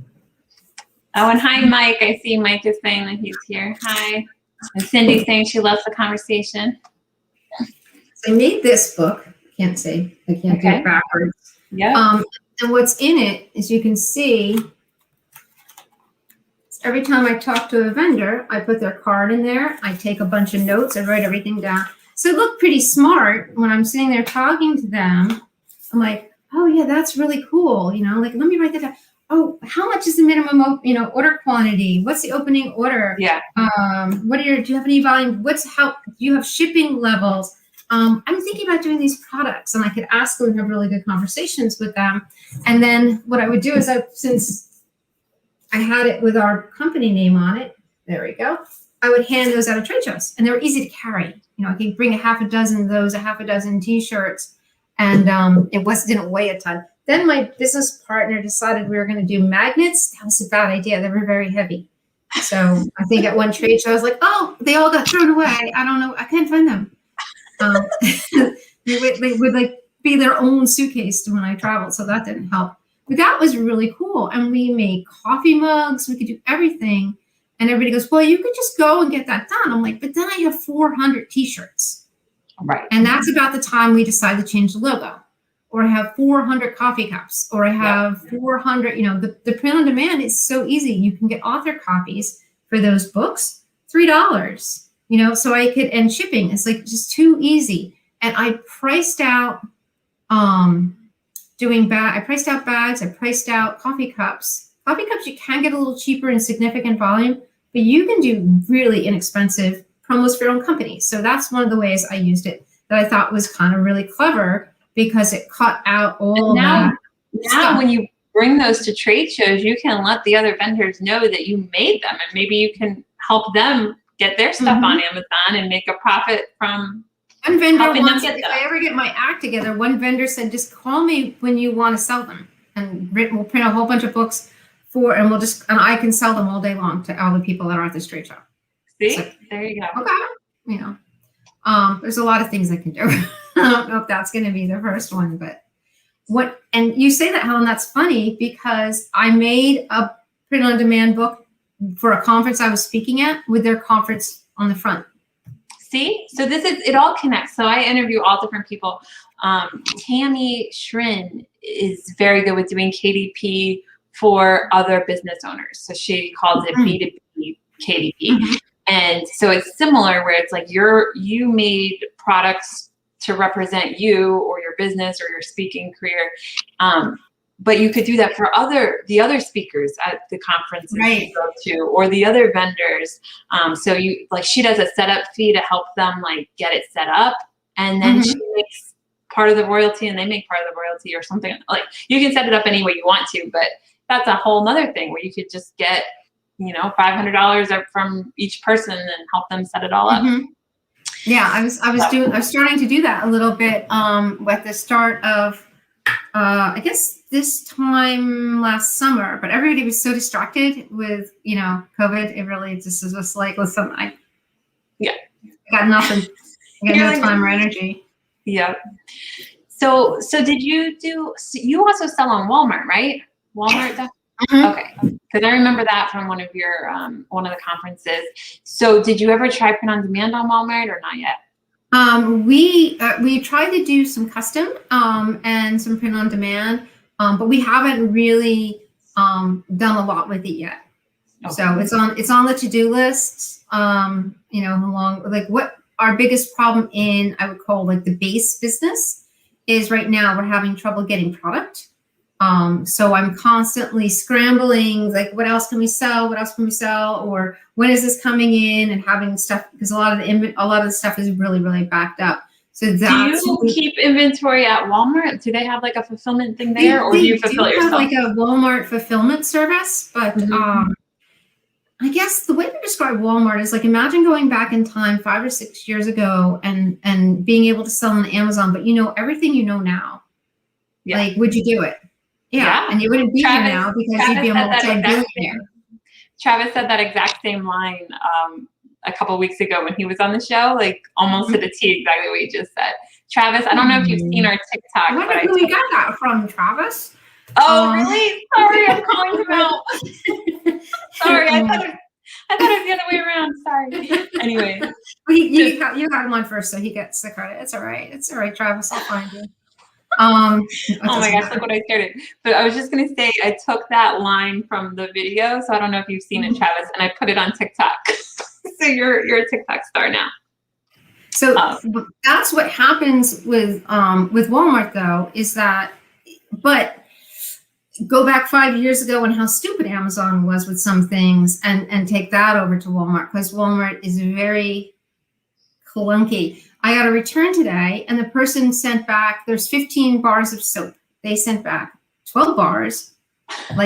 Oh, and hi, Mike. I see Mike is saying that he's here. Hi. And Cindy's saying she loves the conversation. So I made this book. Can't say. I can't do it backwards. Yeah. And what's in it, as you can see, every time I talk to a vendor, I put their card in there. I take a bunch of notes. I write everything down. So it looked pretty smart when I'm sitting there talking to them. I'm like, oh, yeah, that's really cool. You know, like, let me write that down. Oh, how much is the minimum, order quantity? What's the opening order? Yeah. Do you have any volume? Do you have shipping levels? I'm thinking about doing these products, and I could ask them and have really good conversations with them. And then what I would do is, since I had it with our company name on it, there we go, I would hand those out at trade shows, and they were easy to carry. I could bring a half a dozen of those, a half a dozen t-shirts, and it didn't weigh a ton. Then my business partner decided we were going to do magnets. That was a bad idea. They were very heavy. So I think at one trade show, I was like, oh, they all got thrown away. I don't know. I can't find them. They would like be their own suitcase when I traveled. So that didn't help. But that was really cool. And we made coffee mugs. We could do everything. And everybody goes, well, you could just go and get that done. I'm like, but then I have 400 T-shirts. Right. And that's about the time we decided to change the logo. Or I have 400 coffee cups, or I have 400, the print on demand is so easy. You can get author copies for those books, $3, so I could, and shipping is like just too easy. And I priced out, I priced out bags, I priced out coffee cups. Coffee cups, you can get a little cheaper in significant volume, but you can do really inexpensive promos for your own company. So that's one of the ways I used it that I thought was kind of really clever, because it cut out all now stuff. When you bring those to trade shows, you can let the other vendors know that you made them, and maybe you can help them get their stuff on Amazon and make a profit from one vendor helping wants, them get if them. I ever get my act together, one vendor said, just call me when you want to sell them, and we'll print a whole bunch of books and I can sell them all day long to all the people that are at this trade show. See, so, there you go. Okay, there's a lot of things I can do. I don't know if that's going to be the first one, but and you say that, Helen, that's funny, because I made a print on demand book for a conference I was speaking at with their conference on the front. See, so it all connects. So I interview all different people. Tammy Shrin is very good with doing KDP for other business owners. So she calls it B2B KDP. And so it's similar, where it's like you made products to represent you or your business or your speaking career. But you could do that for the other speakers at the conferences you go to, or the other vendors. So she does a setup fee to help them get it set up, and then she makes part of the royalty and they make part of the royalty, or something. Like, you can set it up any way you want to, but that's a whole nother thing where you could just get $500 from each person and help them set it all up. Yeah, I was starting to do that a little bit at the start of I guess this time last summer, but everybody was so distracted with COVID. It really just was just like, listen, I got nothing. I got no time or energy. Yeah. So did you also sell on Walmart, right? Walmart. Okay, because I remember that from one of your one of the conferences. So did you ever try print on demand on Walmart, or not yet? We tried to do some custom and some print on demand, but we haven't really done a lot with it yet. Okay. So it's on the to-do list. What our biggest problem in, I would call the base business, is right now we're having trouble getting product. So I'm constantly scrambling, what else can we sell? What else can we sell? Or when is this coming in, and having stuff, because a lot of the stuff is really, really backed up. So that's, do you keep inventory at Walmart? Do they have a fulfillment thing there, or do you fulfill it yourself? They have a Walmart fulfillment service, but I guess the way to describe Walmart is imagine going back in time 5 or 6 years ago and being able to sell on Amazon, but everything now. Yeah. Would you do it? Yeah, and you wouldn't be here now because you'd be a multi-billionaire. Travis said that exact same line a couple of weeks ago when he was on the show, almost to the T, exactly what you just said. Travis, I don't know if you've seen our TikTok. I wonder who we got that from, Travis. Oh, really? Sorry, I'm calling him out. Sorry, I thought it was the other way around. Sorry. Anyway. You had him on first, so he gets the credit. It's all right. It's all right, Travis. I'll find you. Oh my gosh, look what I started. But I was just going to say, I took that line from the video, so I don't know if you've seen it, Travis, and I put it on TikTok. So you're a TikTok star now. So that's what happens with Walmart, though, is that, but go back 5 years ago and how stupid Amazon was with some things, and take that over to Walmart, because Walmart is very clunky. I got a return today, and the person sent back, there's 15 bars of soap. They sent back 12 bars,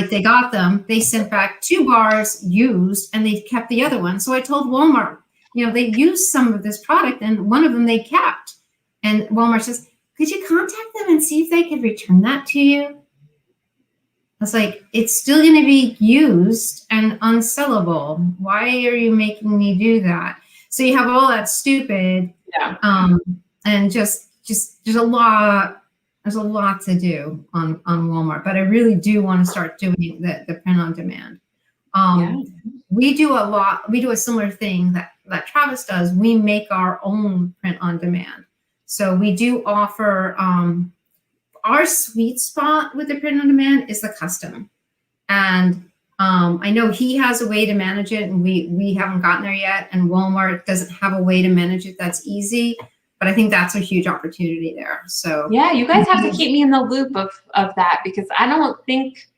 they got them. They sent back 2 bars used, and they kept the other one. So I told Walmart, they used some of this product, and one of them they kept. And Walmart says, could you contact them and see if they could return that to you? was like, it's still going to be used and unsellable. Why are you making me do that? So you have all that stupid, and just there's a lot to do on Walmart. But I really do want to start doing the print on demand. We do a similar thing that Travis does. We make our own print on demand. So we do offer, our sweet spot with the print on demand is the custom. And I know he has a way to manage it, and we haven't gotten there yet. And Walmart doesn't have a way to manage it that's easy. But I think that's a huge opportunity there. So yeah, you guys have to keep me in the loop of that, because I don't think,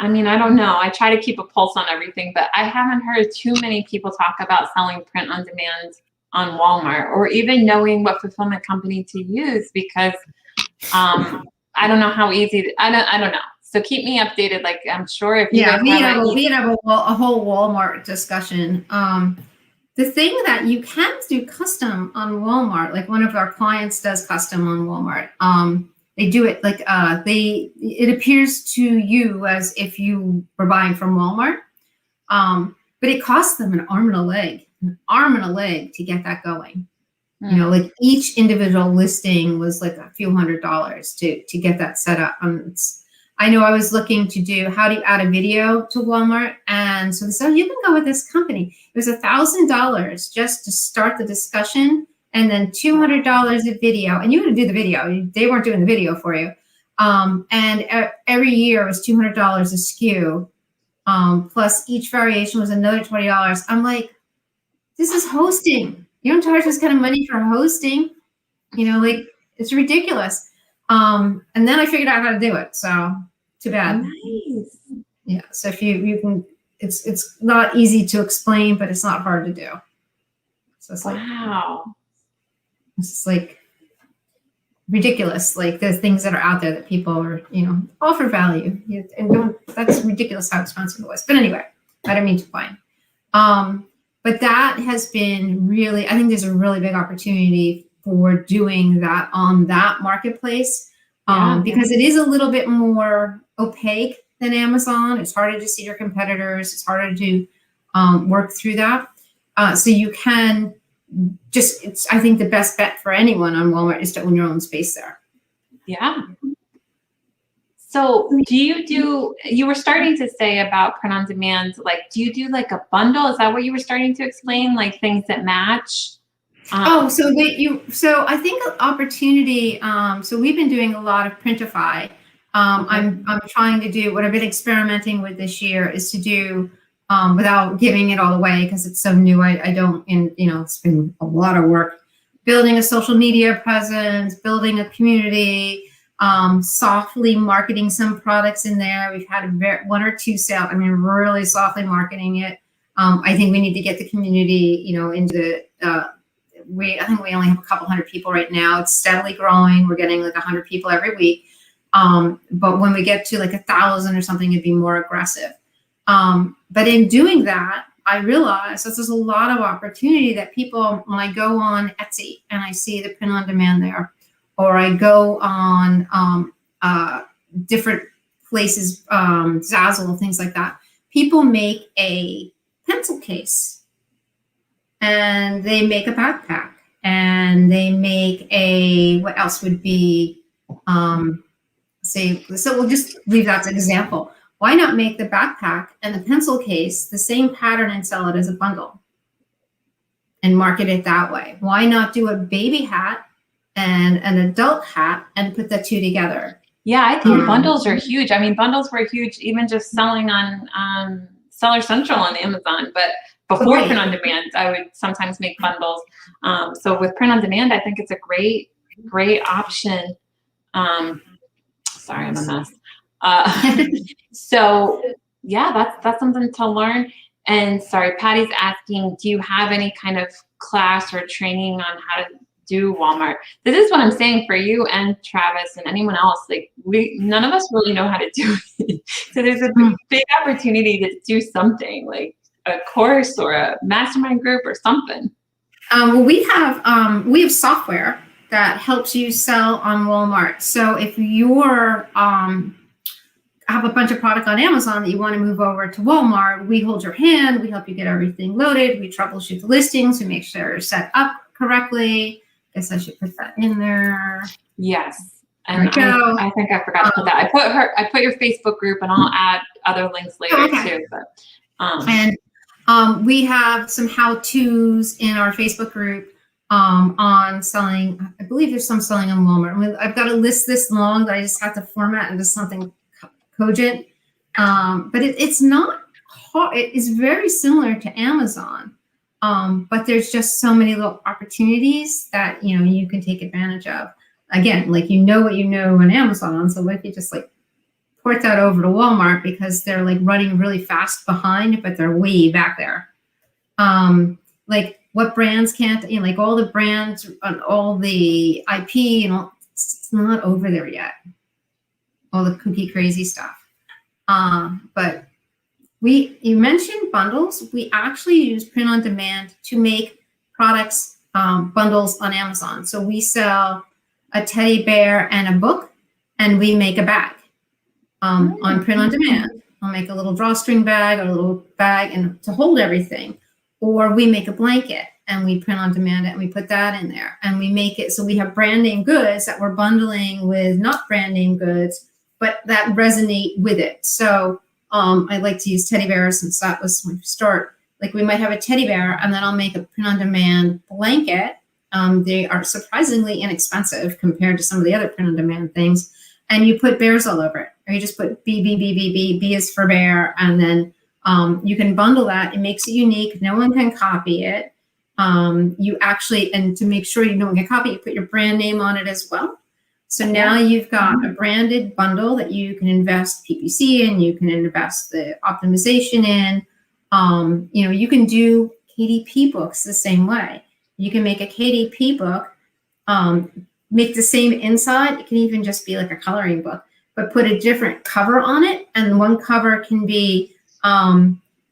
I mean, I don't know. I try to keep a pulse on everything, but I haven't heard too many people talk about selling print on demand on Walmart, or even knowing what fulfillment company to use, because I don't know how easy. I don't know. So keep me updated. Like, I'm sure if you guys we have a whole Walmart discussion. The thing that you can do custom on Walmart, like one of our clients does custom on Walmart. They do it like it appears to you as if you were buying from Walmart, but it costs them an arm and a leg to get that going. You know, like each individual listing was like a few $100s to get that set up. I know I was looking to do, how do you add a video to Walmart? And so they said, you can go with this company. It was $1,000 just to start the discussion, and then $200 a video. And you had to do the video. They weren't doing the video for you. And every year it was $200 a SKU. Plus each variation was another $20. I'm like, this is hosting. You don't charge this kind of money for hosting. You know, like, it's ridiculous. And then I figured out how to do it. So too bad. Nice. Yeah. So if you can, it's not easy to explain, but it's not hard to do. So it's like, wow. It's like ridiculous. Like the things that are out there that people are, offer value, and that's ridiculous how expensive it was. But anyway, I don't mean to whine. But that has been really, I think there's a really big opportunity for doing that on that marketplace, because it is a little bit more opaque than Amazon. It's harder to see your competitors. It's harder to work through that. So you can I think the best bet for anyone on Walmart is to own your own space there. Yeah. So you were starting to say about print on demand, like, do you do like a bundle? Is that what you were starting to explain? Like things that match? So I think opportunity, so we've been doing a lot of Printify. I'm trying to do, what I've been experimenting with this year is to do, without giving it all away because it's so new, I don't, it's been a lot of work, building a social media presence, building a community, softly marketing some products in there. We've had one or two sales, really softly marketing it. I think we need to get the community, into I think we only have a couple hundred people right now. It's steadily growing. We're getting like 100 people every week. But when we get to like 1,000 or something, it'd be more aggressive. But in doing that, I realize that there's a lot of opportunity that people, when I go on Etsy and I see the print on demand there, or I go on different places, Zazzle, things like that, people make a pencil case. And they make a backpack, and they make what else would be, so we'll just leave that as an example. Why not make the backpack and the pencil case the same pattern and sell it as a bundle and market it that way? Why not do a baby hat and an adult hat and put the two together? Yeah, I think bundles are huge. Bundles were huge, even just selling on Seller Central on Amazon, but before print on demand, I would sometimes make bundles. So with print on demand, I think it's a great option. Sorry, I'm a mess. So yeah, that's something to learn. And sorry, Patty's asking, do you have any kind of class or training on how to do Walmart? This is what I'm saying for you and Travis and anyone else. Like none of us really know how to do it. So there's a big opportunity to do something like a course or a mastermind group or something. Well, we have software that helps you sell on Walmart. So if you're have a bunch of product on Amazon that you want to move over to Walmart, we hold your hand, we help you get everything loaded, we troubleshoot the listings, we make sure they're set up correctly. I guess I should put that in there. Yes. And I think I forgot to put that. I put your Facebook group, and I'll add other links later too. But we have some how-tos in our Facebook group on selling. I believe there's some selling on Walmart. I mean, I've got a list this long that I just have to format into something cogent. But it's not hard. It is very similar to Amazon. But there's just so many little opportunities that, you know, you can take advantage of. Again, like, you know what you know on Amazon. So what if you just like port that over to Walmart, because they're like running really fast behind, but they're way back there. Like, what brands can't, you know, like all the brands and all the IP and all, it's not over there yet. All the cookie crazy stuff. But you mentioned bundles. We actually use print on demand to make products, bundles on Amazon. So we sell a teddy bear and a book, and we make a bag on print on demand. I'll make a little drawstring bag, or a little bag and to hold everything. Or we make a blanket and we print on demand it, and we put that in there, and we make it so we have brand name goods that we're bundling with not brand name goods, but that resonate with it. So I like to use teddy bears, since that was my start. Like, we might have a teddy bear, and then I'll make a print on demand blanket. They are surprisingly inexpensive compared to some of the other print on demand things. And you put bears all over it, or you just put B, B, B, B, B, B is for bear. And then you can bundle that. It makes it unique. No one can copy it. You actually, and to make sure no one can copy it, you put your brand name on it as well. So now you've got a branded bundle that you can invest PPC in, you can invest the optimization in. You know, you can do KDP books the same way. You can make a KDP book, make the same inside. It can even just be like a coloring book, but put a different cover on it. And one cover can be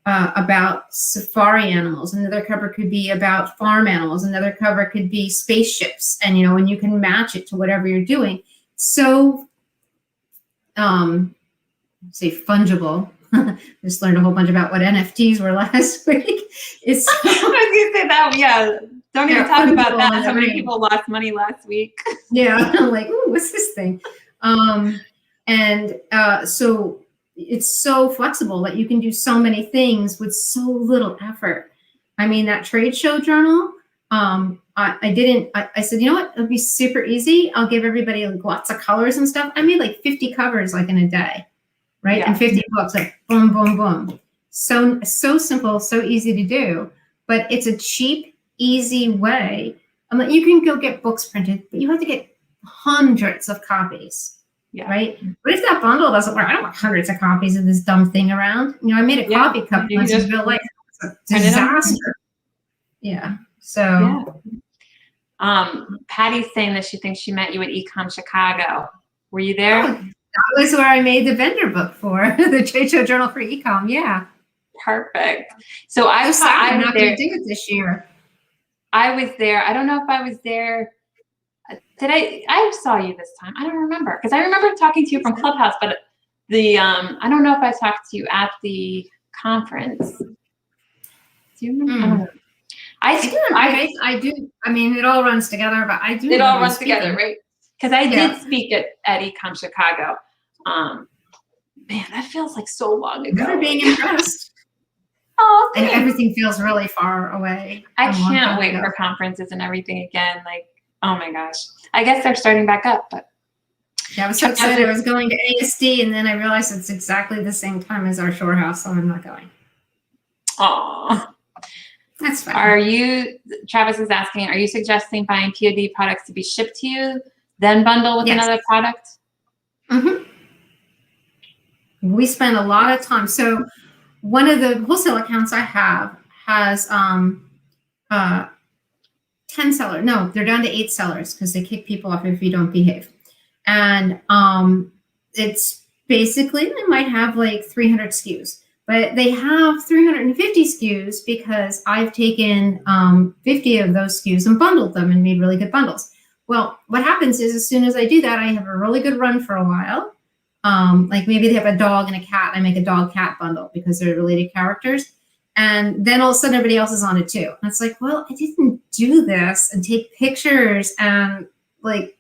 about safari animals. Another cover could be about farm animals. Another cover could be spaceships. And, you know, and you can match it to whatever you're doing. So, say fungible. Just learned a whole bunch about what NFTs were last week. It's I was gonna say that, yeah. Don't even talk about that. So many people lost money last week. Yeah, I'm like, ooh, what's this thing? So it's so flexible that you can do so many things with so little effort. I mean, that trade show journal, I said, you know what, it'll be super easy. I'll give everybody like lots of colors and stuff. I made like 50 covers like in a day, right? Yeah. And 50 books, like boom, boom, boom. So simple, so easy to do, but it's a cheap, easy way. You can go get books printed, but you have to get hundreds of copies. Yeah. Right. What if that bundle doesn't work? I don't want hundreds of copies of this dumb thing around. You know, I made a coffee cup once in real life. It's a disaster. Yeah. So. Yeah. Patty's saying that she thinks she met you at Ecom Chicago. Were you there? Oh, that was where I made the vendor book for the trade show journal for Ecom. Yeah. Perfect. So I'm not going to do it this year. I was there. I don't know if I was there. Did I saw you this time? I don't remember, because I remember talking to you from Clubhouse, but I don't know if I talked to you at the conference. Do you remember? I do. I mean, it all runs together, but I do. It all runs together, right? Because I did speak at Ecom Chicago. Man, that feels like so long ago. Never being impressed. Oh, and everything feels really far away. I can't wait for conferences and everything again. Like, oh my gosh. I guess they're starting back up, but. Yeah, I was so excited. I was going to ASD, and then I realized it's exactly the same time as our shore house, so I'm not going. Aw. That's fine. Travis is asking, are you suggesting buying POD products to be shipped to you, then bundle with another product? Mm-hmm. We spend a lot of time. So one of the wholesale accounts I have has 10 sellers. No, they're down to 8 sellers because they kick people off if you don't behave. And it's basically, they might have like 300 SKUs, but they have 350 SKUs because I've taken 50 of those SKUs and bundled them and made really good bundles. Well, what happens is as soon as I do that, I have a really good run for a while. Like maybe they have a dog and a cat. I make a dog cat bundle because they're related characters. And then all of a sudden everybody else is on it too. And it's like, well, I didn't do this and take pictures and like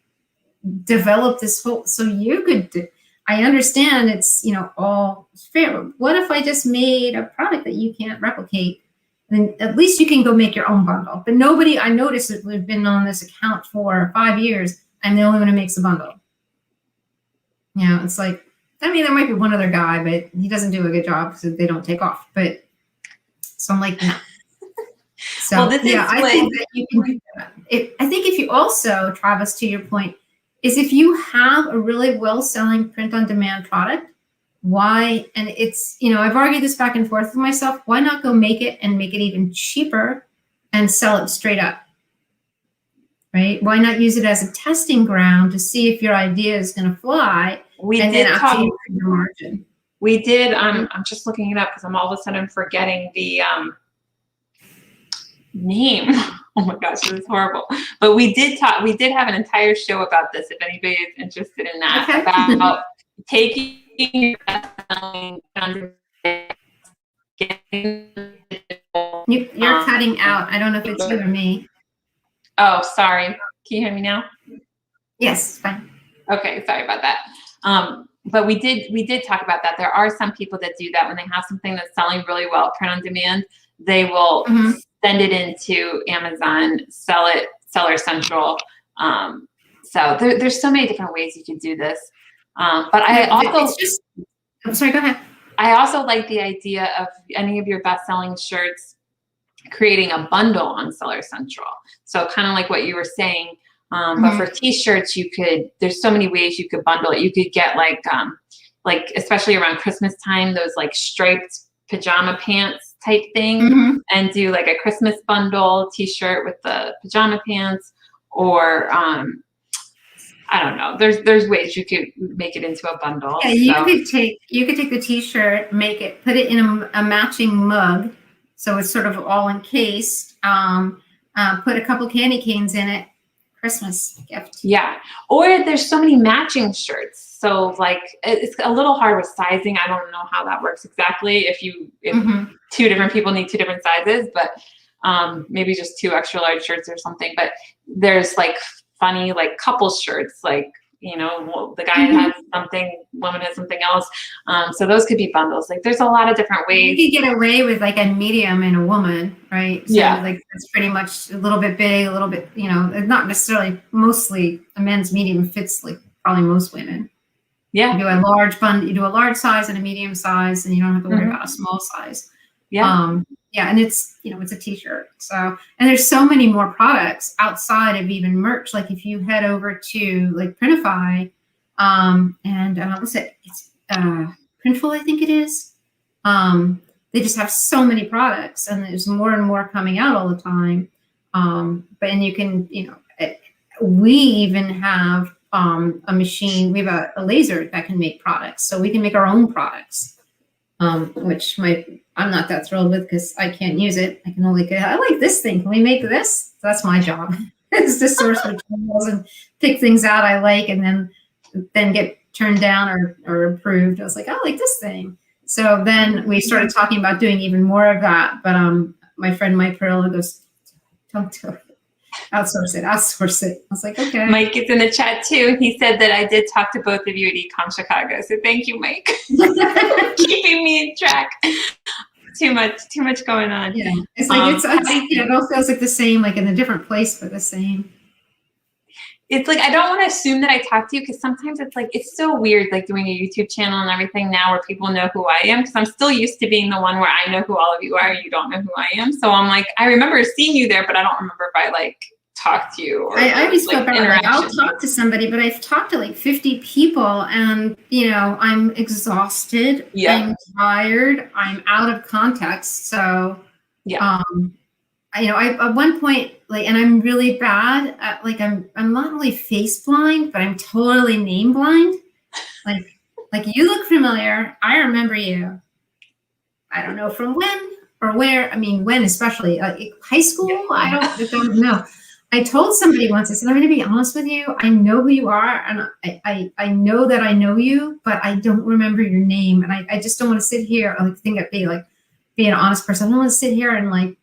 develop this whole, so you could do. I understand it's, all fair. What if I just made a product that you can't replicate? Then at least you can go make your own bundle. But nobody, I noticed that we've been on this account for 5 years. I'm the only one who makes the bundle. It's like, I mean, there might be one other guy, but he doesn't do a good job because they don't take off. But so I'm like, no. So well, I think that you can do that. I think if you also, Travis, to your point, is if you have a really well-selling print-on-demand product, why, and it's, I've argued this back and forth with myself, why not go make it and make it even cheaper and sell it straight up, right? Why not use it as a testing ground to see if your idea is going to fly? We did talk your margin. We did, I'm just looking it up because I'm all of a sudden forgetting the name. Oh my gosh, this is horrible. But we did have an entire show about this, if anybody is interested in that, okay. About taking your best-selling You're cutting out. I don't know if it's you or me. Oh, sorry. Can you hear me now? Yes, fine. Okay, sorry about that. But we did talk about that. There are some people that do that when they have something that's selling really well, print on demand, they will send it into Amazon, sell it, Seller Central. So there's so many different ways you can do this. But I also, I'm sorry, go ahead. I also like the idea of any of your best-selling shirts creating a bundle on Seller Central. So kind of like what you were saying, but for t-shirts, there's so many ways you could bundle it. You could get like especially around Christmas time, those like striped pajama pants type thing, and do like a Christmas bundle t-shirt with the pajama pants, or I don't know. There's ways you could make it into a bundle. Yeah, you could take the t-shirt, put it in a matching mug, so it's sort of all encased. Put a couple candy canes in it. Christmas gift. Yeah. Or there's so many matching shirts. So like it's a little hard with sizing. I don't know how that works exactly. If two different people need two different sizes, but maybe just 2 extra large shirts or something. But there's like funny like couple shirts, like, the guy has something, woman has something else. So those could be bundles. Like there's a lot of different ways. You could get away with like a medium and a woman, right? So like it's pretty much a little bit big, a little bit, not necessarily, mostly a men's medium fits like probably most women. Yeah. You do a large you do a large size and a medium size, and you don't have to worry about a small size. Yeah. And it's, it's a t-shirt. So, and there's so many more products outside of even merch. Like if you head over to like Printify, and what's it? It's Printful, I think it is. They just have so many products, and there's more and more coming out all the time. And you can, we even have a machine. We have a laser that can make products, so we can make our own products. Which I'm not that thrilled with because I can't use it. I can only I like this thing. Can we make this? So that's my job. It's to source materials and pick things out I like, and then get turned down or approved. I was like, I like this thing. So then we started talking about doing even more of that. But my friend Mike Perillo goes, don't do it. Outsource it. I was like, okay. Mike is in the chat too. He said that I did talk to both of you at Ecom Chicago. So thank you, Mike, keeping me in track. Too much going on. Yeah, it's like it all feels like the same, like in a different place, but the same. It's like I don't want to assume that I talked to you, because sometimes it's like it's so weird, like doing a YouTube channel and everything now where people know who I am, because I'm still used to being the one where I know who all of you are and you don't know who I am. So I'm like, I remember seeing you there, but I don't remember if I like talked to you. Or I always feel bad. Like, I'll talk to somebody, but I've talked to like 50 people, and I'm exhausted. I'm tired. I'm out of context. So I at one point, like, and I'm really bad at, like, I'm not only face blind, but I'm totally name blind. Like you look familiar. I remember you. I don't know from when or where. I mean, when especially high school. I don't know. I told somebody once, I said, I'm going to be honest with you. I know who you are, and I know that I know you, but I don't remember your name. And I just don't want to sit here. I think I'd be like, be an honest person. I don't want to sit here and like,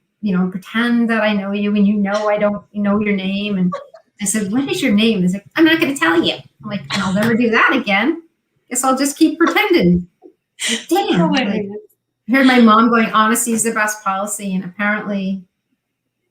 pretend that I know you, and I don't know your name. And I said, what is your name? He's like, I'm not going to tell you. I'm like, and I'll never do that again. Guess I'll just keep pretending. Like, damn. Like, I heard my mom going, honesty is the best policy, and apparently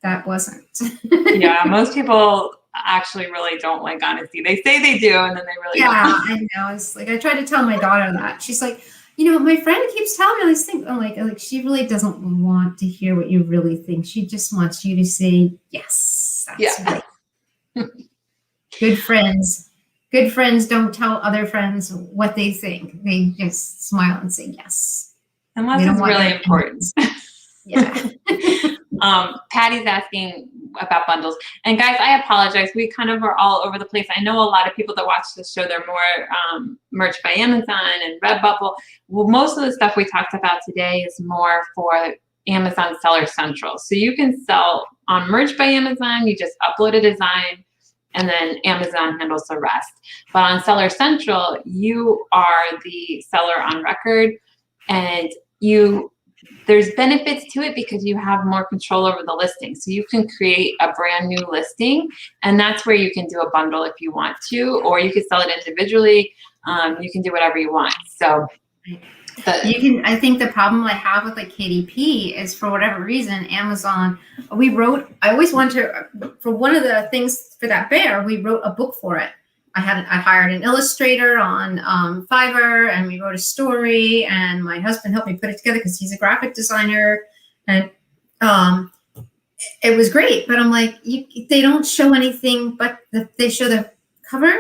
that wasn't. Yeah, most people actually really don't like honesty. They say they do, and then they really don't. I know. It's like I tried to tell my daughter that. She's like, my friend keeps telling me all these things. I'm like she really doesn't want to hear what you really think. She just wants you to say yes. That's right. Good friends don't tell other friends what they think. They just smile and say yes. Unless it's really important. Yeah. Patty's asking about bundles. And guys, I apologize. We kind of are all over the place. I know a lot of people that watch this show, they're more merch by Amazon and Redbubble. Well, most of the stuff we talked about today is more for Amazon Seller Central. So you can sell on merch by Amazon. You just upload a design, and then Amazon handles the rest. But on Seller Central, you are the seller on record, and there's benefits to it because you have more control over the listing. So you can create a brand new listing, and that's where you can do a bundle if you want to, or you can sell it individually. You can do whatever you want. So I think the problem I have with like KDP is, for whatever reason, Amazon, I always wanted to, for one of the things for that bear, we wrote a book for it. I hired an illustrator on Fiverr, and we wrote a story, and my husband helped me put it together because he's a graphic designer, and it was great. But I'm like, they don't show anything, but they show the cover,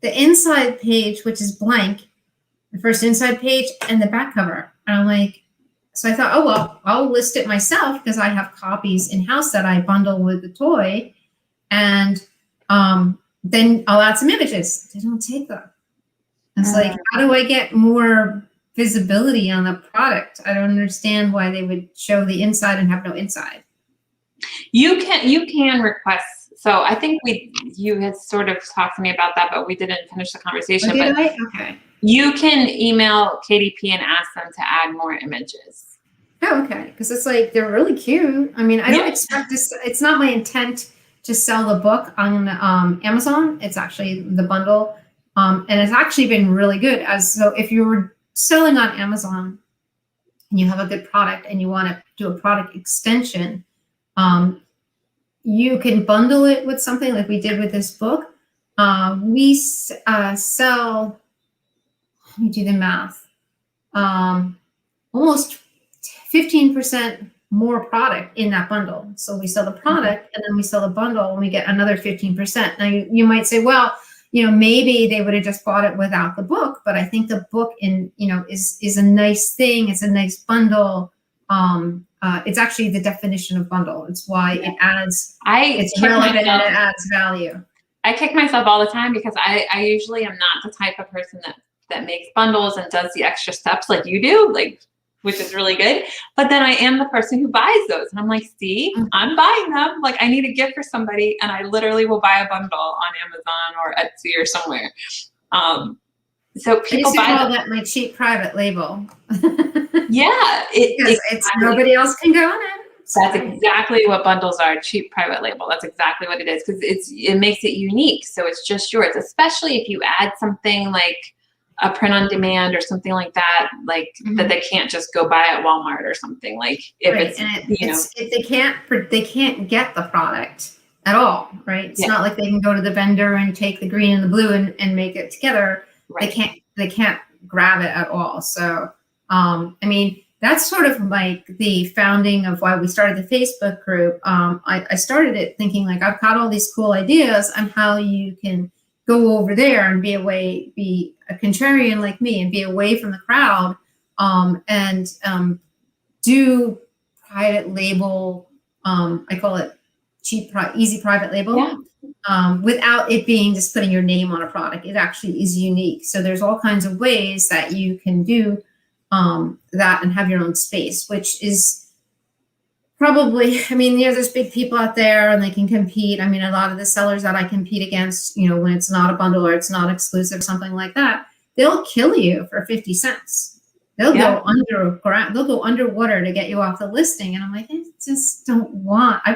the inside page, which is blank, the first inside page, and the back cover. And I'm like, so I thought, oh, well, I'll list it myself because I have copies in-house that I bundle with the toy. And then I'll add some images. They don't take them. It's like, how do I get more visibility on the product? I don't understand why they would show the inside and have no inside. You can request. So I think you had sort of talked to me about that, but we didn't finish the conversation. Okay. You can email KDP and ask them to add more images. Oh, okay. Because it's like, they're really cute. I mean, I don't expect this. It's not my intent to sell the book on Amazon. It's actually the bundle. And it's actually been really good. So if you're selling on Amazon and you have a good product and you want to do a product extension, you can bundle it with something like we did with this book. We sell, let me do the math, almost 15% more product in that bundle. So we sell the product, and then we sell the bundle, and we get another 15%. Now you might say, well, maybe they would have just bought it without the book, but I think the book is a nice thing. It's a nice bundle. It's actually the definition of bundle. It's why it adds, it's relevant and it adds value. I kick myself all the time because I usually am not the type of person that makes bundles and does the extra steps like you do, which is really good. But then I am the person who buys those. And I'm like, see, I'm buying them. Like, I need a gift for somebody, and I literally will buy a bundle on Amazon or Etsy or somewhere. So people buy call that my cheap private label. Yeah. It's nobody else can go on it. That's exactly what bundles are, cheap private label. That's exactly what it is, because it makes it unique. So it's just yours, especially if you add something like a print on demand or something like that, that they can't just go buy at Walmart or something. Like if if they can't get the product at all, right? It's not like they can go to the vendor and take the green and the blue and make it together. Right. They can't grab it at all. So I mean, that's sort of like the founding of why we started the Facebook group. I started it thinking like, I've got all these cool ideas on how you can go over there and be a contrarian like me and be away from the crowd, and do private label. I call it easy private label, without it being just putting your name on a product. It actually is unique. So there's all kinds of ways that you can do that and have your own space, which is Probably. I mean, there's big people out there and they can compete. I mean, a lot of the sellers that I compete against, when it's not a bundle or it's not exclusive, something like that, they'll kill you for 50 cents. They'll go underground. They'll go underwater to get you off the listing. And I'm like, I just don't want, I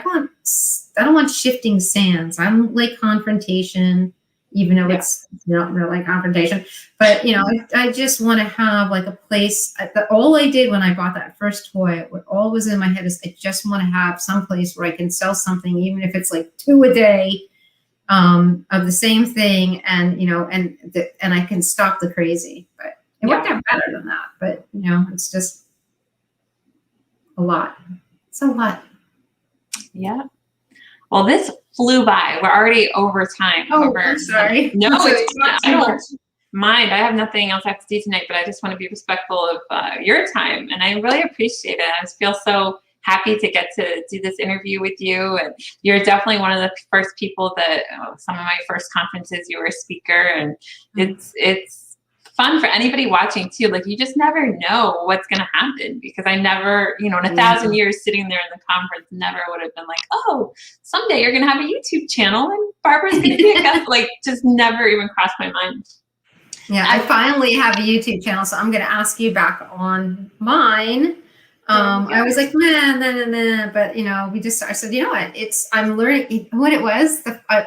don't want shifting sands. I don't like confrontation, even though it's not really confrontation. But, I just want to have like a place. All I did when I bought that first toy, what all was in my head is I just want to have some place where I can sell something, even if it's like 2 a day of the same thing. And, and I can stop the crazy. But it worked out better than that. But, it's just a lot. It's a lot. Yeah. Well, this flew by. We're already over time. I'm sorry. No, I don't mind. I have nothing else I have to do tonight, but I just want to be respectful of your time. And I really appreciate it. I feel so happy to get to do this interview with you. And you're definitely one of the first people that, some of my first conferences, you were a speaker. And it's fun for anybody watching too. Like, you just never know what's going to happen, because I never, in 1,000 years sitting there in the conference, never would have been like, oh, someday you're going to have a YouTube channel and Barbara's going to be a guest. Like, just never even crossed my mind. Yeah, I finally have a YouTube channel, so I'm going to ask you back on mine. I was like, nah, but I said, what? I'm learning what it was.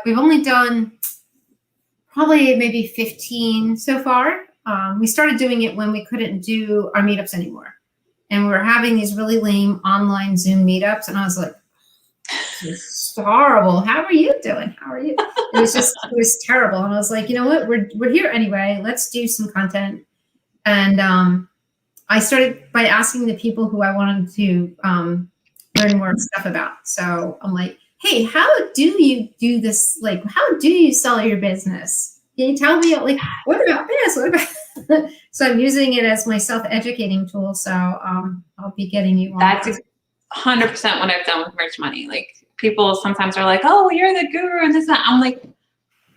We've only done probably maybe 15 so far. We started doing it when we couldn't do our meetups anymore. And we were having these really lame online Zoom meetups. And I was like, this is horrible. How are you doing? How are you? It was terrible. And I was like, you know what? We're here anyway. Let's do some content. And I started by asking the people who I wanted to learn more stuff about. So I'm like, hey, how do you do this? Like, how do you sell your business? Can you tell me, like, what about this? What about? So I'm using it as my self-educating tool. So I'll be getting you on. That's 100% what I've done with Merch Money. Like, people sometimes are like, oh, you're the guru and this and that. I'm like,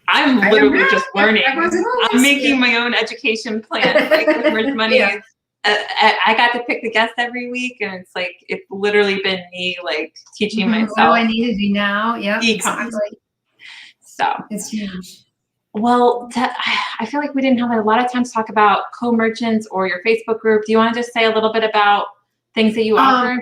I'm literally just learning. I'm making my own education plan. Like, with Merch Money, I got to pick the guest every week, and it's literally been me like teaching myself. What do I need to do now? Yeah, exactly. So it's huge. Well, I feel like we didn't have a lot of time to talk about co-merchants or your Facebook group. Do you want to just say a little bit about things that you offer?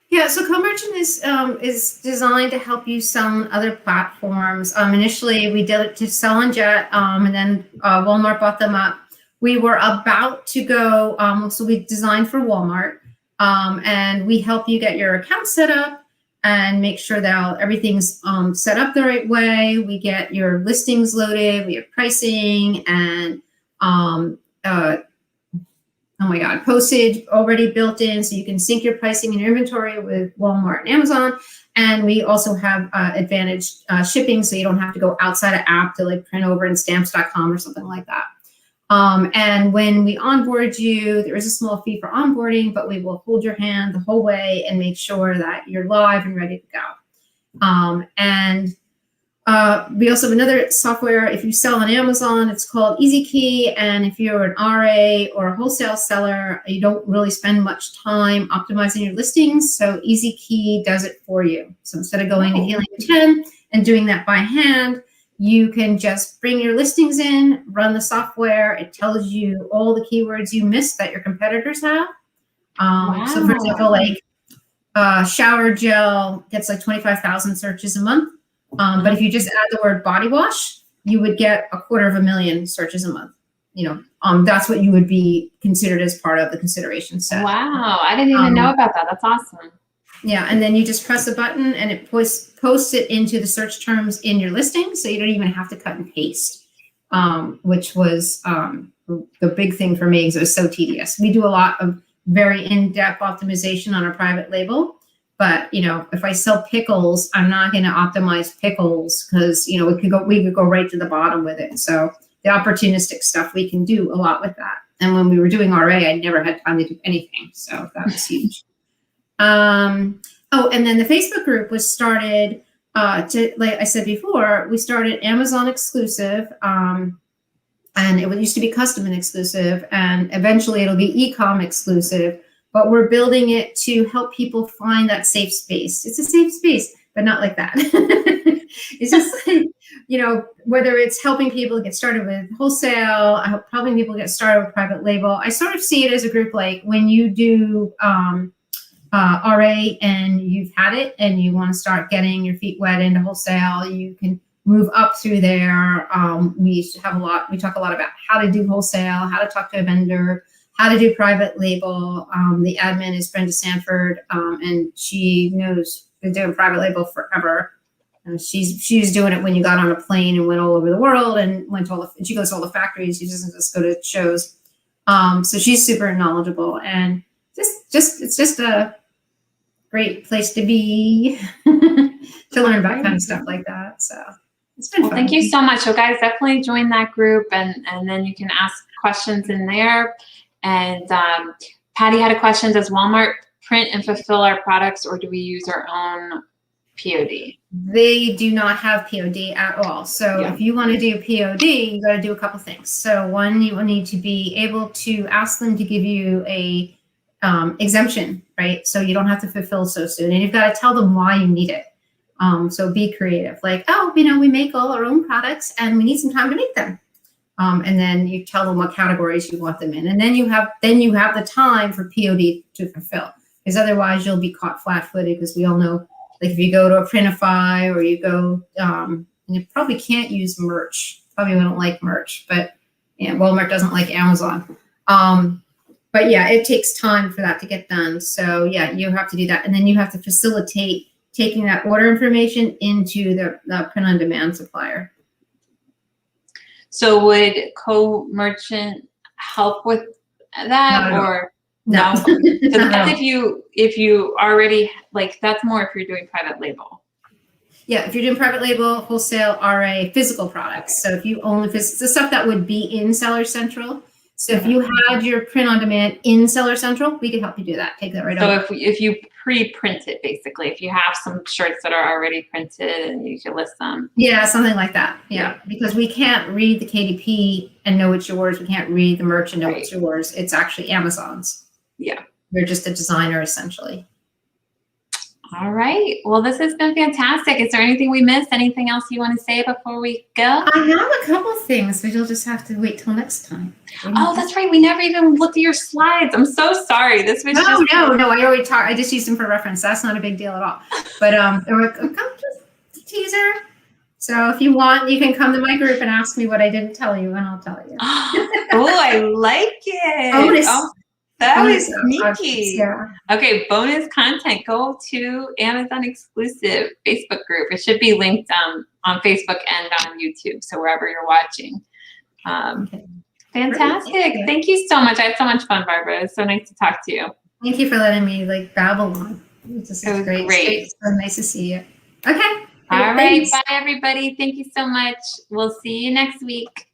Yeah, so co-merchant is designed to help you sell on other platforms. Initially, we did it to sell on Jet, and then Walmart bought them up. We were about to go, so we designed for Walmart, and we help you get your account set up and make sure that everything's set up the right way. We get your listings loaded, we have pricing, and oh my God, postage already built in, so you can sync your pricing and your inventory with Walmart and Amazon. And we also have advantage shipping, so you don't have to go outside of app to like print over in stamps.com or something like that. And when we onboard you, there is a small fee for onboarding, but we will hold your hand the whole way and make sure that you're live and ready to go. We also have another software. If you sell on Amazon, it's called EasyKey. And if you're an RA or a wholesale seller, you don't really spend much time optimizing your listings. So EasyKey does it for you. So instead of going to Helium 10 and doing that by hand, you can just bring your listings in, run the software. It tells you all the keywords you missed that your competitors have. So for example, like shower gel gets like 25,000 searches a month. But if you just add the word body wash, you would get 250,000 searches a month. That's what you would be considered as part of the consideration set. Wow, I didn't even know about that. That's awesome. Yeah, and then you just press a button and it posts it into the search terms in your listing, so you don't even have to cut and paste, which was the big thing for me because it was so tedious. We do a lot of very in-depth optimization on our private label, but if I sell pickles, I'm not going to optimize pickles because we could go right to the bottom with it. So the opportunistic stuff we can do a lot with that. And when we were doing RA, I never had time to do anything, so that was huge. And then the Facebook group was started like I said before, we started Amazon exclusive, and it used to be custom and exclusive, and eventually it'll be e-com exclusive. but we're building it to help people find that safe space. It's a safe space, but not like that. It's just like, you know, whether it's helping people get started with wholesale, helping people get started with private label. I sort of see it as a group, like when you do RA and you've had it and you want to start getting your feet wet into wholesale, you can move up through there. We talk a lot about how to do wholesale, how to talk to a vendor, how to do private label. The admin is Brenda Sanford, and she knows been doing private label forever. She's doing it when you got on a plane and went all over the world and went to she goes to all the factories. She doesn't just go to shows. So she's super knowledgeable, and it's just a great place to be to learn about kind of stuff like that. So it's been fun. Thank you so much. So guys, definitely join that group, and then you can ask questions in there. And Patty had a question: does Walmart print and fulfill our products, or do we use our own POD? They do not have POD at all. So if you want to do POD, you got to do a couple things. So one, you will need to be able to ask them to give you a exemption, right? So you don't have to fulfill so soon, and you've got to tell them why you need it. So be creative, like, oh, you know, we make all our own products and we need some time to make them. And then you tell them what categories you want them in, and then you have the time for POD to fulfill, because otherwise you'll be caught flat-footed, because we all know, like if you go to a Printify or you go, and you probably can't use merch. Probably don't like merch, but yeah, Walmart doesn't like Amazon. But yeah, it takes time for that to get done. So yeah, you have to do that, and then you have to facilitate taking that order information into the print-on-demand supplier. So would co-merchant help with that, or no? That's if you already, like, that's more if you're doing private label. Yeah, if you're doing private label, wholesale, RA, physical products. So if you own the stuff that would be in Seller Central. So if you had your print on demand in Seller Central, we could help you do that. Take that right over. So if you pre-print it, basically, if you have some shirts that are already printed and you can list them. Yeah, something like that. Yeah, because we can't read the KDP and know it's yours. We can't read the merch and know it's yours. It's actually Amazon's. Yeah. You're just a designer, essentially. All right. Well, this has been fantastic. Is there anything we missed? Anything else you want to say before we go? I have a couple things, but you'll just have to wait till next time. Oh, that's right. We never even looked at your slides. I'm so sorry. This was no. I already talked. I just used them for reference. That's not a big deal at all. But there were just a teaser. So if you want, you can come to my group and ask me what I didn't tell you, and I'll tell you. Oh, I like it. Bonus. Oh, that was sneaky. Yeah. Okay, bonus content. Go to Amazon exclusive Facebook group. It should be linked on Facebook and on YouTube, so wherever you're watching. Okay. Fantastic. Thank you so much. I had so much fun, Barbara. It was so nice to talk to you. Thank you for letting me babble on. It was great. It's so nice to see you. Okay. All right. Bye, everybody. Thank you so much. We'll see you next week.